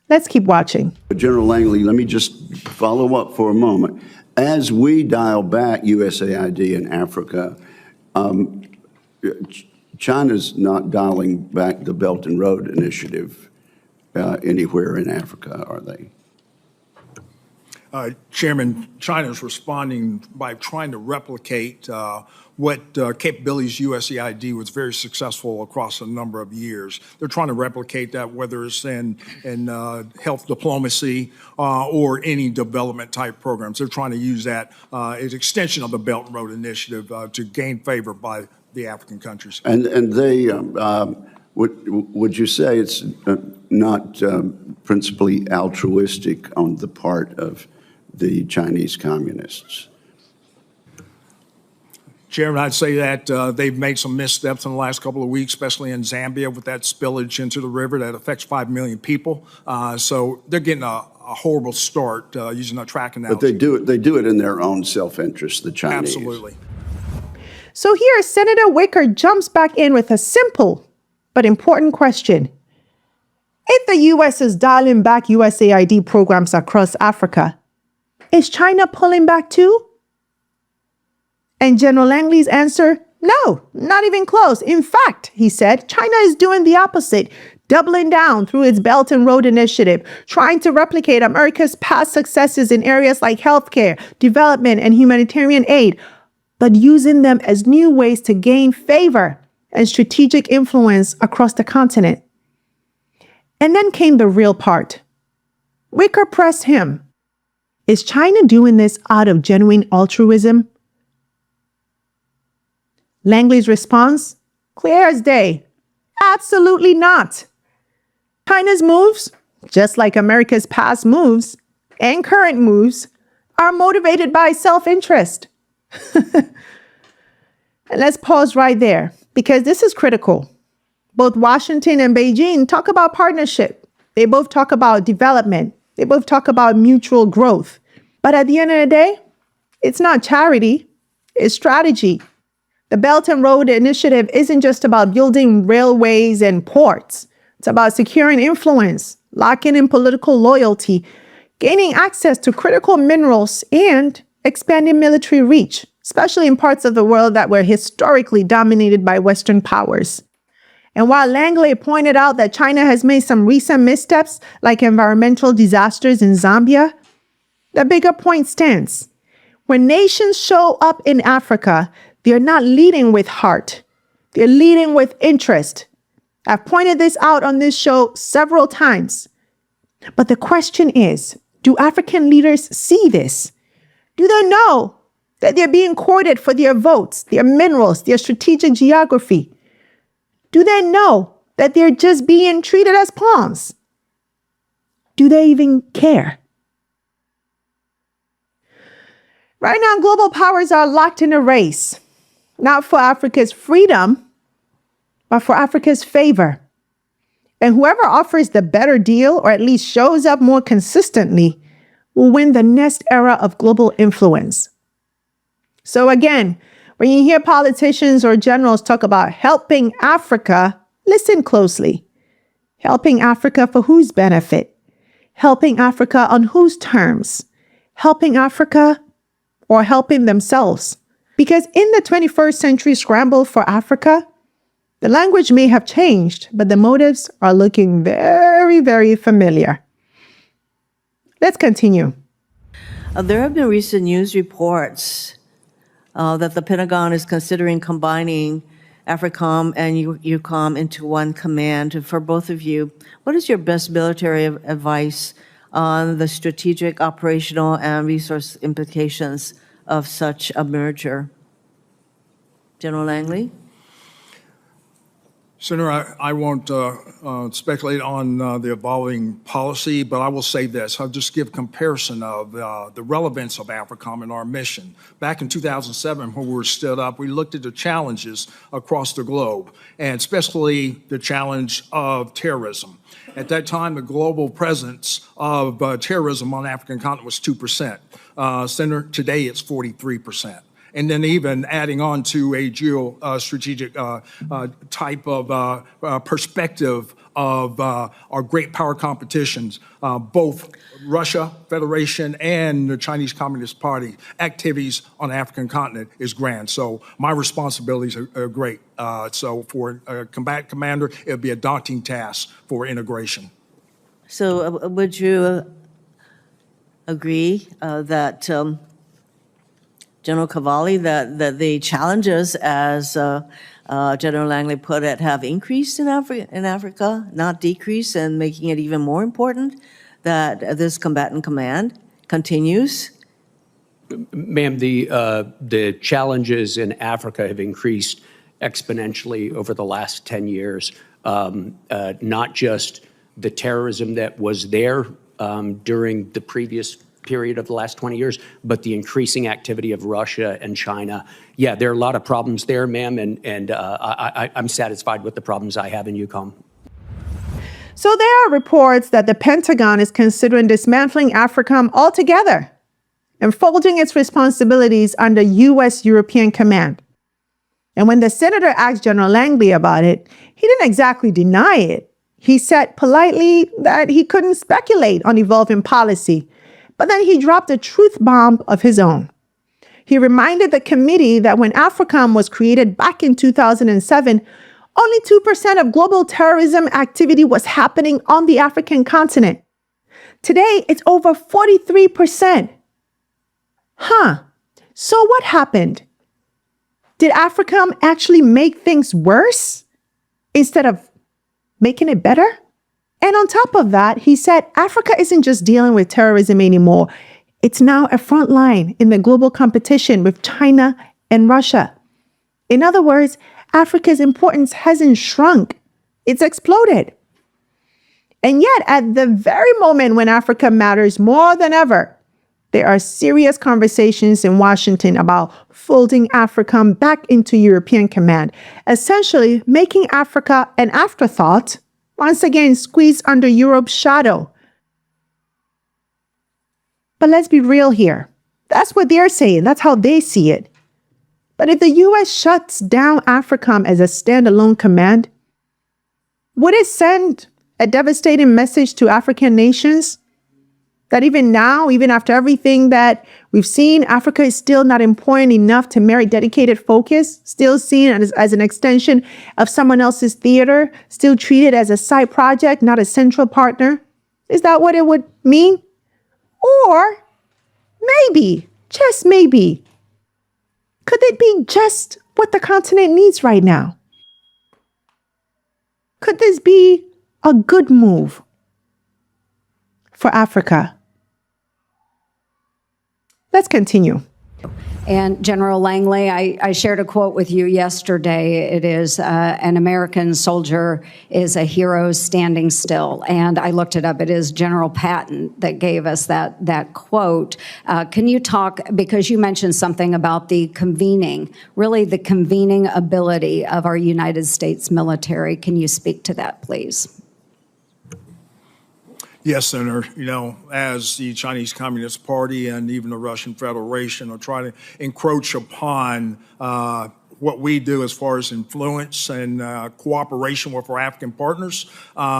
Let's keep watching. General Langley, let me just follow up for a moment. As we dial back USAID in Africa, China's not dialing back the Belt and Road Initiative anywhere in Africa, are they? Chairman, China is responding by trying to replicate what capabilities USAID was very successful across a number of years. They're trying to replicate that, whether it's in health diplomacy or any development type programs. They're trying to use that as extension of the Belt and Road Initiative to gain favor by the African countries. And they, would you say it's not principally altruistic on the part of the Chinese communists? Chairman, I'd say that they've made some missteps in the last couple of weeks, especially in Zambia with that spillage into the river that affects 5 million people. So they're getting a horrible start using a track analogy. But they do it in their own self-interest, the Chinese. Absolutely. So here, Senator Wicker jumps back in with a simple but important question. If the U.S. is dialing back USAID programs across Africa, is China pulling back too? And General Langley's answer, no, not even close. In fact, he said, China is doing the opposite, doubling down through its Belt and Road Initiative, trying to replicate America's past successes in areas like healthcare, development, and humanitarian aid, but using them as new ways to gain favor and strategic influence across the continent. And then came the real part. Wicker pressed him. Is China doing this out of genuine altruism? Langley's response, clear as day. Absolutely not. China's moves, just like America's past moves and current moves, are motivated by self-interest. And let's pause right there, because this is critical. Both Washington and Beijing talk about partnership. They both talk about development. They both talk about mutual growth. But at the end of the day, it's not charity, it's strategy. The Belt and Road Initiative isn't just about building railways and ports. It's about securing influence, locking in political loyalty, gaining access to critical minerals, and expanding military reach, especially in parts of the world that were historically dominated by Western powers. And while Langley pointed out that China has made some recent missteps, like environmental disasters in Zambia, the bigger point stands. When nations show up in Africa, they're not leading with heart. They're leading with interest. I've pointed this out on this show several times. But the question is, do African leaders see this? Do they know that they're being courted for their votes, their minerals, their strategic geography? Do they know that they're just being treated as pawns? Do they even care? Right now, global powers are locked in a race, not for Africa's freedom, but for Africa's favor. And whoever offers the better deal, or at least shows up more consistently, will win the next era of global influence. So again, when you hear politicians or generals talk about helping Africa, listen closely. Helping Africa for whose benefit? Helping Africa on whose terms? Helping Africa or helping themselves? Because in the 21st century scramble for Africa, the language may have changed, but the motives are looking very, very familiar. Let's continue. There have been recent news reports that the Pentagon is considering combining AFRICOM and EUCOM into one command. For both of you, what is your best military advice on the strategic, operational, and resource implications of such a merger? General Langley? Senator, I won't speculate on the evolving policy, but I will say this. I'll just give comparison of the relevance of AFRICOM in our mission. Back in 2007, when we were stood up, we looked at the challenges across the globe, and especially the challenge of terrorism. At that time, the global presence of terrorism on the African continent was 2%. Senator, today it's 43%. And then even adding on to a geostrategic type of perspective of our great power competitions, both Russia Federation and the Chinese Communist Party activities on the African continent is grand. So my responsibilities are great. So for a combat commander, it would be a daunting task for integration. So would you agree that General Cavalli, that the challenges, as General Langley put it, have increased in Africa, not decreased, and making it even more important that this combatant command continues? Ma'am, the challenges in Africa have increased exponentially over the last 10 years. Not just the terrorism that was there during the previous period of the last 20 years, but the increasing activity of Russia and China. Yeah, there are a lot of problems there, ma'am, and I'm satisfied with the problems I have in EUCOM. So there are reports that the Pentagon is considering dismantling AFRICOM altogether and folding its responsibilities under U.S. European Command. And when the senator asked General Langley about it, he didn't exactly deny it. He said politely that he couldn't speculate on evolving policy. But then he dropped a truth bomb of his own. He reminded the committee that when AFRICOM was created back in 2007, only 2% of global terrorism activity was happening on the African continent. Today, it's over 43%. So what happened? Did AFRICOM actually make things worse instead of making it better? And on top of that, he said Africa isn't just dealing with terrorism anymore. It's now a front line in the global competition with China and Russia. In other words, Africa's importance hasn't shrunk. It's exploded. And yet, at the very moment when Africa matters more than ever, there are serious conversations in Washington about folding AFRICOM back into European Command, essentially making Africa an afterthought, once again squeezed under Europe's shadow. But let's be real here. That's what they're saying. That's how they see it. But if the U.S. shuts down AFRICOM as a standalone command, would it send a devastating message to African nations that even now, even after everything that we've seen, Africa is still not important enough to merit dedicated focus, still seen as an extension of someone else's theater, still treated as a side project, not a central partner? Is that what it would mean? Or maybe just maybe, could it be just what the continent needs right now? Could this be a good move for Africa? Let's continue. And General Langley, I shared a quote with you yesterday. It is, an American soldier is a hero standing still. And I looked it up. It is General Patton that gave us that quote. Can you talk, because you mentioned something about the convening ability of our United States military. Can you speak to that, please? Yes, Senator. You know, as the Chinese Communist Party and even the Russian Federation are trying to encroach upon what we do as far as influence and cooperation with our African partners,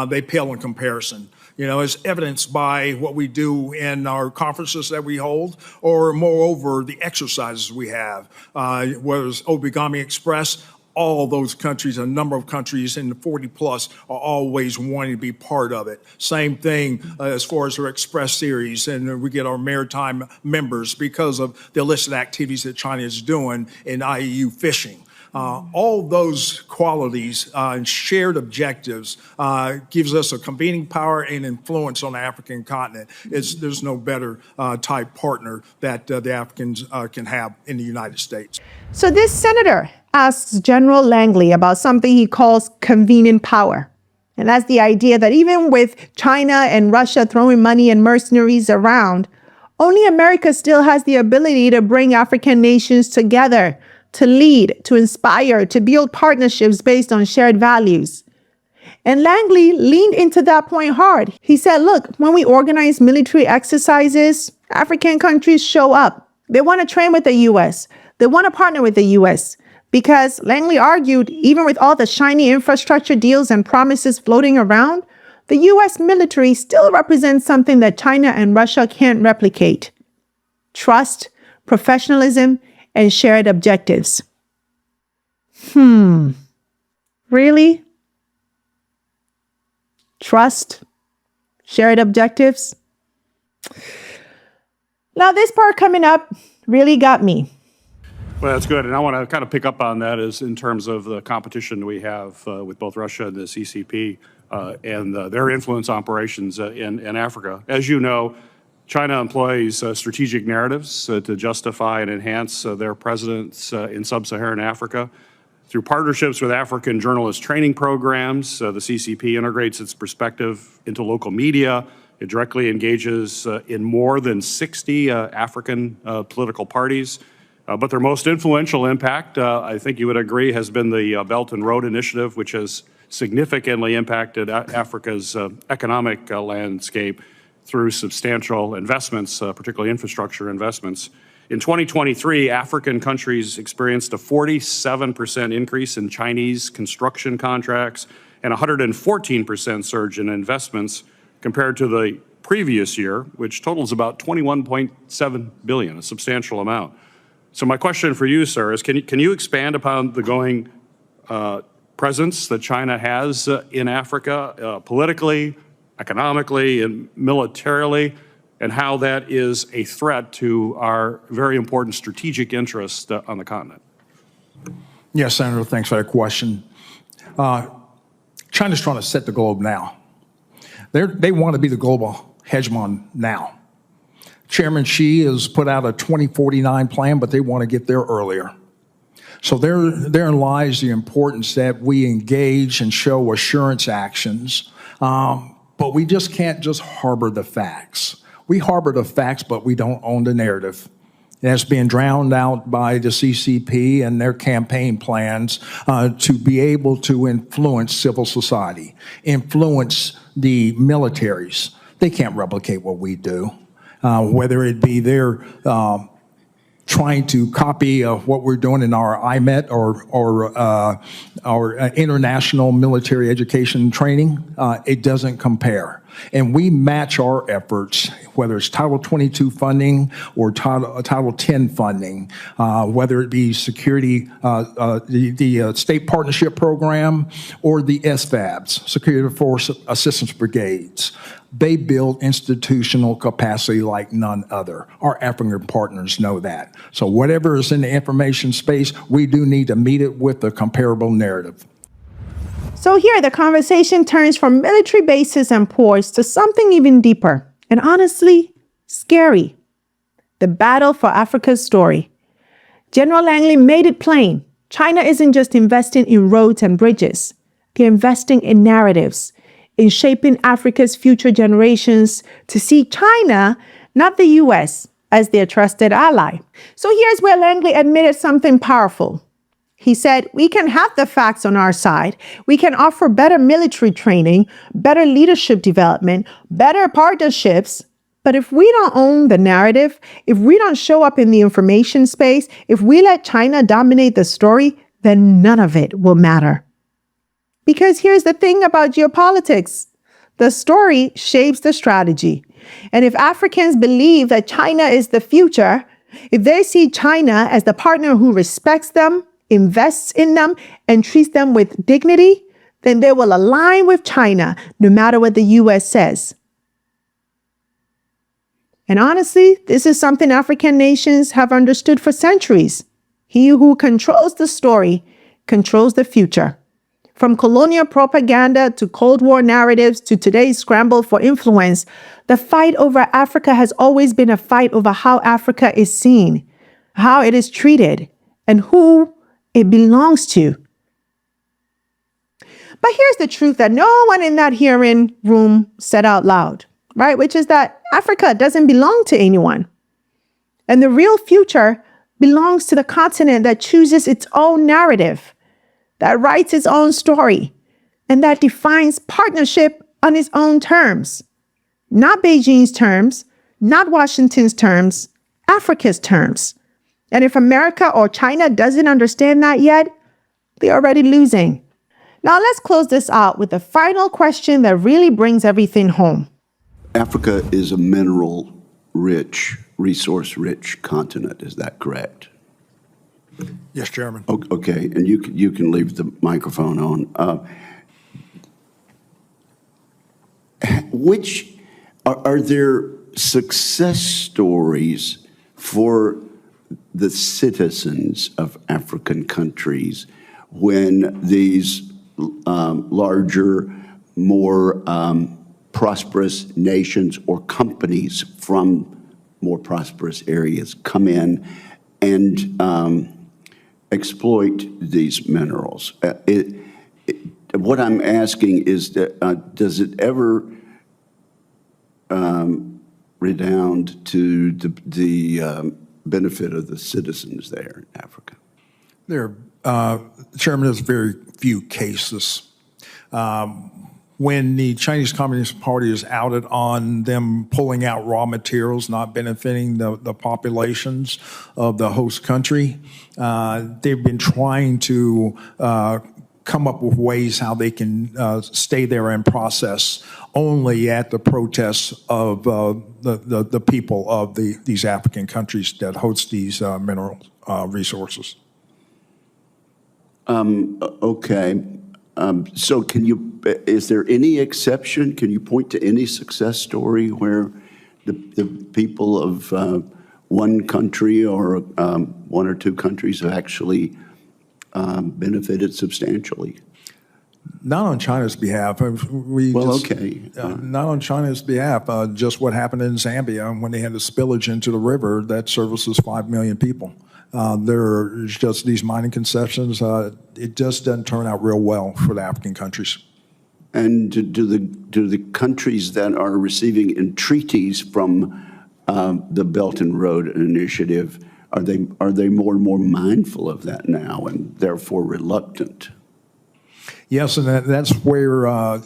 they pale in comparison. You know, as evidenced by what we do in our conferences that we hold, or moreover, the exercises we have, whether it's Obigami Express. All those countries, a number of countries in the 40 plus, are always wanting to be part of it. Same thing as far as our Express series, and we get our maritime members because of the illicit activities that China is doing in IUU fishing. All those qualities and shared objectives gives us a convening power and influence on the African continent. There's no better type partner that the Africans can have in the United States. So this senator asks General Langley about something he calls convening power. And that's the idea that even with China and Russia throwing money and mercenaries around, only America still has the ability to bring African nations together, to lead, to inspire, to build partnerships based on shared values. And Langley leaned into that point hard. He said, look, when we organize military exercises, African countries show up. They want to train with the U.S. They want to partner with the U.S. Because Langley argued, even with all the shiny infrastructure deals and promises floating around, the U.S. military still represents something that China and Russia can't replicate: trust, professionalism, and shared objectives. Really? Trust, shared objectives? Now, this part coming up really got me. Well, that's good. And I want to kind of pick up on that is in terms of the competition we have with both Russia and the CCP and their influence operations in Africa. As you know, China employs strategic narratives to justify and enhance their presence in sub-Saharan Africa. Through partnerships with African journalist training programs, the CCP integrates its perspective into local media. It directly engages in more than 60 African political parties. But their most influential impact, I think you would agree, has been the Belt and Road Initiative, which has significantly impacted Africa's economic landscape through substantial investments, particularly infrastructure investments. In 2023, African countries experienced a 47% increase in Chinese construction contracts and a 114% surge in investments compared to the previous year, which totals about $21.7 billion, a substantial amount. So my question for you, sir, is can you expand upon the growing presence that China has in Africa, politically, economically, and militarily, and how that is a threat to our very important strategic interests on the continent? Yes, Senator, thanks for that question. China's trying to set the globe now. They want to be the global hegemon now. Chairman Xi has put out a 2049 plan, but they want to get there earlier. So therein lies the importance that we engage and show assurance actions, but we just can't just harbor the facts. We harbor the facts, but we don't own the narrative. That's being drowned out by the CCP and their campaign plans to be able to influence civil society, influence the militaries. They can't replicate what we do. Whether it be they're trying to copy what we're doing in our IMET or our international military education training, it doesn't compare. And we match our efforts, whether it's Title 22 funding or Title 10 funding, whether it be security, the State Partnership Program, or the SFABs, Security Force Assistance Brigades. They build institutional capacity like none other. Our African partners know that. So whatever is in the information space, we do need to meet it with a comparable narrative. So here, the conversation turns from military bases and ports to something even deeper and honestly scary. The battle for Africa's story. General Langley made it plain. China isn't just investing in roads and bridges. They're investing in narratives, in shaping Africa's future generations to see China, not the U.S., as their trusted ally. So here's where Langley admitted something powerful. He said, we can have the facts on our side. We can offer better military training, better leadership development, better partnerships. But if we don't own the narrative, if we don't show up in the information space, if we let China dominate the story, then none of it will matter. Because here's the thing about geopolitics. The story shapes the strategy. And if Africans believe that China is the future, if they see China as the partner who respects them, invests in them, and treats them with dignity, then they will align with China no matter what the U.S. says. And honestly, this is something African nations have understood for centuries. He who controls the story controls the future. From colonial propaganda to Cold War narratives to today's scramble for influence, the fight over Africa has always been a fight over how Africa is seen, how it is treated, and who it belongs to. But here's the truth that no one in that hearing room said out loud, right? Which is that Africa doesn't belong to anyone. And the real future belongs to the continent that chooses its own narrative, that writes its own story, and that defines partnership on its own terms. Not Beijing's terms, not Washington's terms, Africa's terms. And if America or China doesn't understand that yet, they're already losing. Now let's close this out with the final question that really brings everything home. Africa is a mineral-rich, resource-rich continent. Is that correct? Yes, Chairman. Okay, and you can leave the microphone on. Which are there success stories for the citizens of African countries when these larger, more prosperous nations or companies from more prosperous areas come in and exploit these minerals? What I'm asking is, does it ever redound to the benefit of the citizens there in Africa? Chairman, there's very few cases. When the Chinese Communist Party is outed on them pulling out raw materials, not benefiting the populations of the host country, they've been trying to come up with ways how they can stay there and process only at the protests of the people of these African countries that host these mineral resources. Okay. So is there any exception? Can you point to any success story where the people of one country or one or two countries have actually benefited substantially? Not on China's behalf. Not on China's behalf. Just what happened in Zambia when they had the spillage into the river that services 5 million people. There's just these mining concessions. It just doesn't turn out real well for the African countries. And do the countries that are receiving entreaties from the Belt and Road Initiative, are they more and more mindful of that now and therefore reluctant? Yes, and that's where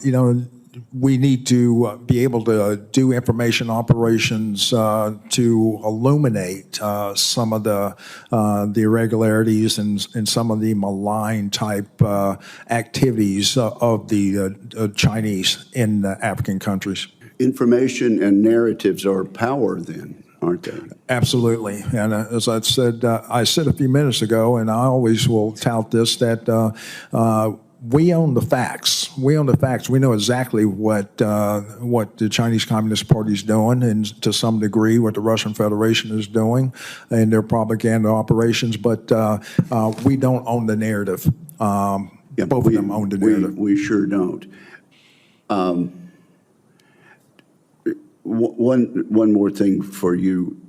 we need to be able to do information operations to illuminate some of the irregularities and some of the malign type activities of the Chinese in the African countries. information and narratives are power then, aren't they? Absolutely. And as I said a few minutes ago, and I always will tout this, that we own the facts. We own the facts. We know exactly what the Chinese Communist Party is doing, and to some degree what the Russian Federation is doing in their propaganda operations. But we don't own the narrative. Both of them own the narrative. We sure don't. One more thing for you,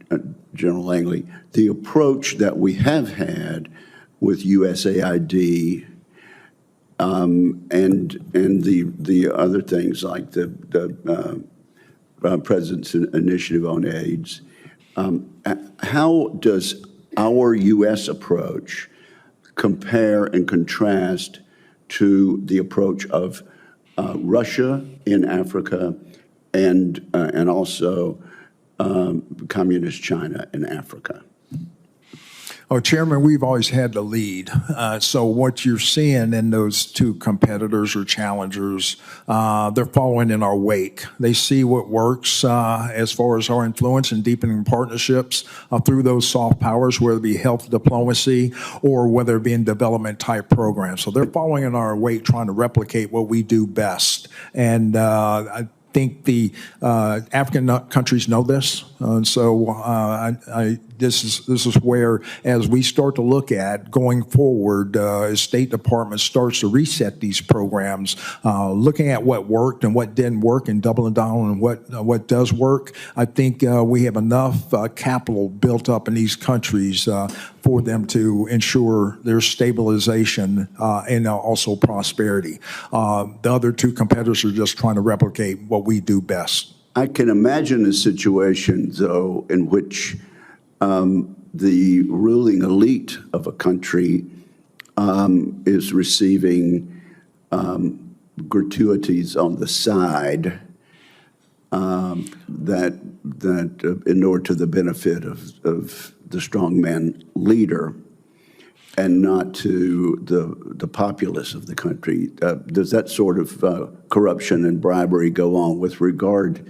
General Langley. The approach that we have had with USAID and the other things like the President's Initiative on AIDS, how does our U.S. approach compare and contrast to the approach of Russia in Africa and also Communist China in Africa? Oh, Chairman, we've always had the lead. So what you're seeing in those two competitors or challengers, they're following in our wake. They see what works as far as our influence and deepening partnerships through those soft powers, whether it be health diplomacy or whether it be in development type programs. So they're following in our wake, trying to replicate what we do best. And I think the African countries know this, and so this is where, as we start to look at going forward, as State Department starts to reset these programs, looking at what worked and what didn't work, and doubling down on what does work. I think we have enough capital built up in these countries for them to ensure their stabilization and also prosperity. The other two competitors are just trying to replicate what we do best. I can imagine a situation, though, in which the ruling elite of a country is receiving gratuities on the side that inure to the benefit of the strongman leader and not to the populace of the country. Does that sort of corruption and bribery go on with regard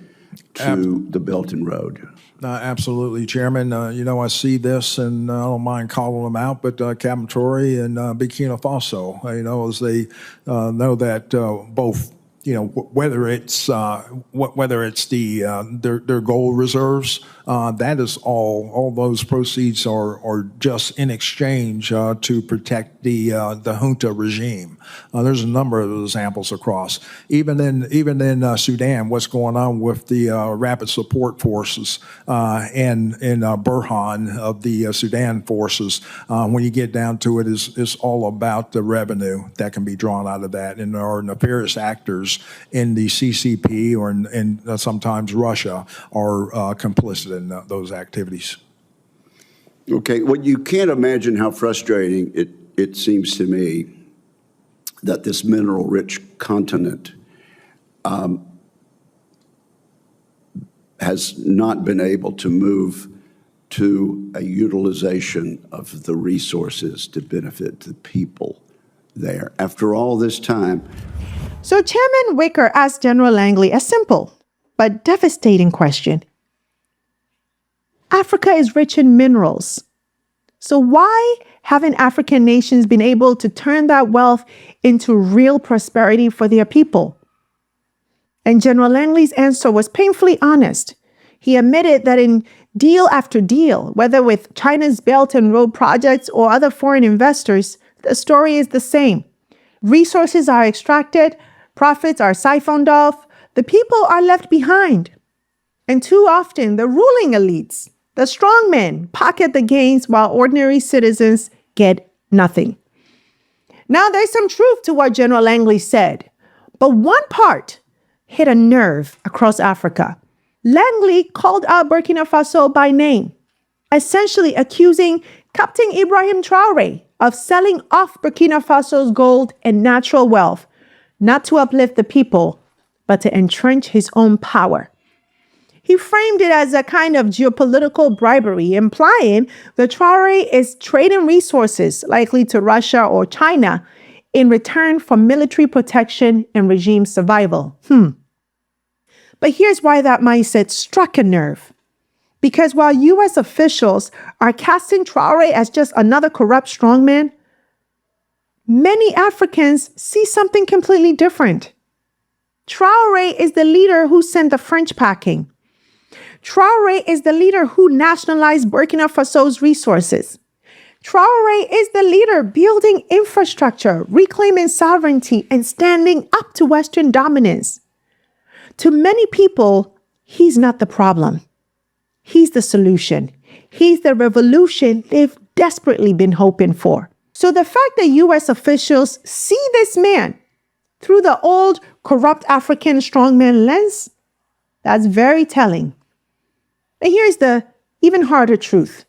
to the Belt and Road? Absolutely, Chairman. I see this, and I don't mind calling them out, but Captain Tory and Burkina Faso, as they know that both, whether it's their gold reserves, that is all those proceeds are just in exchange to protect the junta regime. There's a number of examples across. Even in Sudan, what's going on with the rapid support forces and Burhan of the Sudan forces, when you get down to it, is all about the revenue that can be drawn out of that. And there are nefarious actors in the CCP or in sometimes Russia are complicit in those activities. Okay, well, you can't imagine how frustrating it seems to me that this mineral-rich continent has not been able to move to a utilization of the resources to benefit the people there. After all this time. So Chairman Wicker asked General Langley a simple but devastating question. Africa is rich in minerals. So why haven't African nations been able to turn that wealth into real prosperity for their people? And General Langley's answer was painfully honest. He admitted that in deal after deal, whether with China's Belt and Road projects or other foreign investors, the story is the same. Resources are extracted, profits are siphoned off, the people are left behind. And too often, the ruling elites, the strongmen, pocket the gains while ordinary citizens get nothing. Now, there's some truth to what General Langley said, but one part hit a nerve across Africa. Langley called out Burkina Faso by name, essentially accusing Captain Ibrahim Traoré of selling off Burkina Faso's gold and natural wealth, not to uplift the people, but to entrench his own power. He framed it as a kind of geopolitical bribery, implying that Traoré is trading resources, likely to Russia or China, in return for military protection and regime survival. But here's why that mindset struck a nerve. Because while U.S. officials are casting Traore as just another corrupt strongman, many Africans see something completely different. Traore is the leader who sent the French packing. Traore is the leader who nationalized Burkina Faso's resources. Traore is the leader building infrastructure, reclaiming sovereignty, and standing up to Western dominance. To many people, he's not the problem. He's the solution. He's the revolution they've desperately been hoping for. So the fact that U.S. officials see this man through the old corrupt African strongman lens, that's very telling. And here's the even harder truth.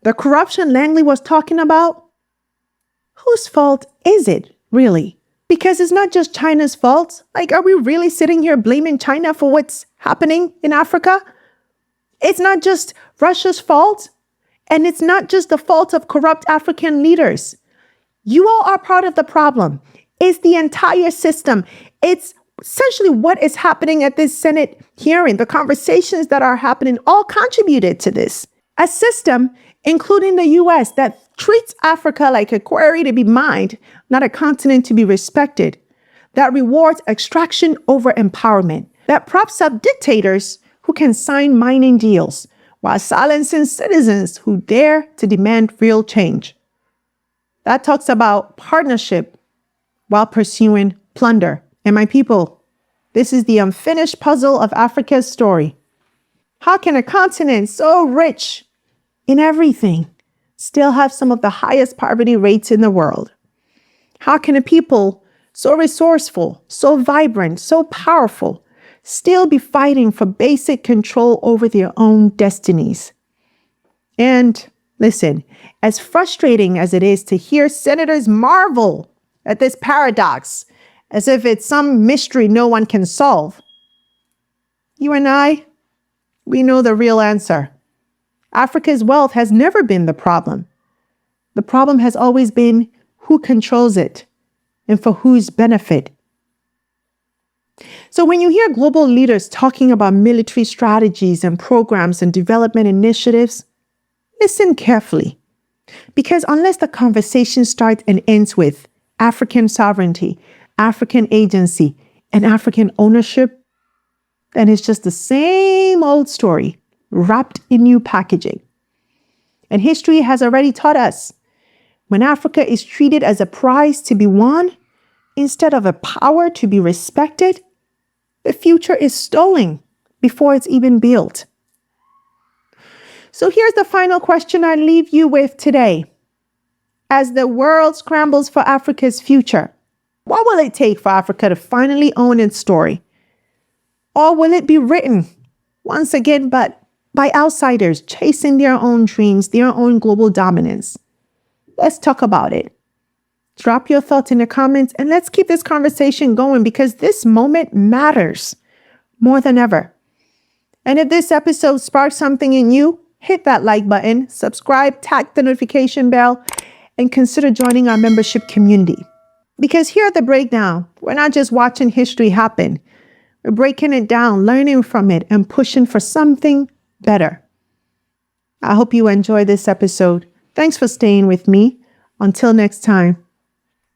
The corruption Langley was talking about, whose fault is it, really? Because it's not just China's fault. Like, are we really sitting here blaming China for what's happening in Africa? It's not just Russia's fault, and it's not just the fault of corrupt African leaders. You all are part of the problem. It's the entire system. It's essentially what is happening at this Senate hearing. The conversations that are happening all contributed to this. A system, including the U.S., that treats Africa like a quarry to be mined, not a continent to be respected, that rewards extraction over empowerment, that props up dictators who can sign mining deals while silencing citizens who dare to demand real change. That talks about partnership while pursuing plunder. And my people, this is the unfinished puzzle of Africa's story. How can a continent so rich in everything still have some of the highest poverty rates in the world? How can a people so resourceful, so vibrant, so powerful still be fighting for basic control over their own destinies? And listen, as frustrating as it is to hear senators marvel at this paradox, as if it's some mystery no one can solve, you and I, we know the real answer. Africa's wealth has never been the problem. The problem has always been who controls it and for whose benefit. So when you hear global leaders talking about military strategies and programs and development initiatives, listen carefully. Because unless the conversation starts and ends with African sovereignty, African agency, and African ownership, then it's just the same old story wrapped in new packaging. And history has already taught us, when Africa is treated as a prize to be won instead of a power to be respected, the future is stolen before it's even built. So here's the final question I leave you with today. As the world scrambles for Africa's future, what will it take for Africa to finally own its story? Or will it be written, once again, but by outsiders chasing their own dreams, their own global dominance? Let's talk about it. Drop your thoughts in the comments and let's keep this conversation going, because this moment matters more than ever. And if this episode sparked something in you, hit that like button, subscribe, tap the notification bell, and consider joining our membership community. Because here at The Breakdown, we're not just watching history happen. We're breaking it down, learning from it, and pushing for something better. I hope you enjoyed this episode. Thanks for staying with me. Until next time,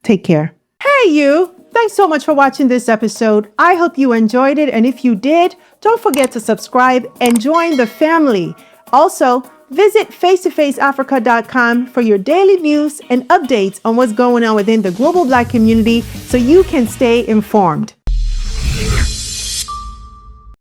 take care. Hey, you! Thanks so much for watching this episode. I hope you enjoyed it. And if you did, don't forget to subscribe and join the family. Also, visit face2faceafrica.com for your daily news and updates on what's going on within the global Black community so you can stay informed.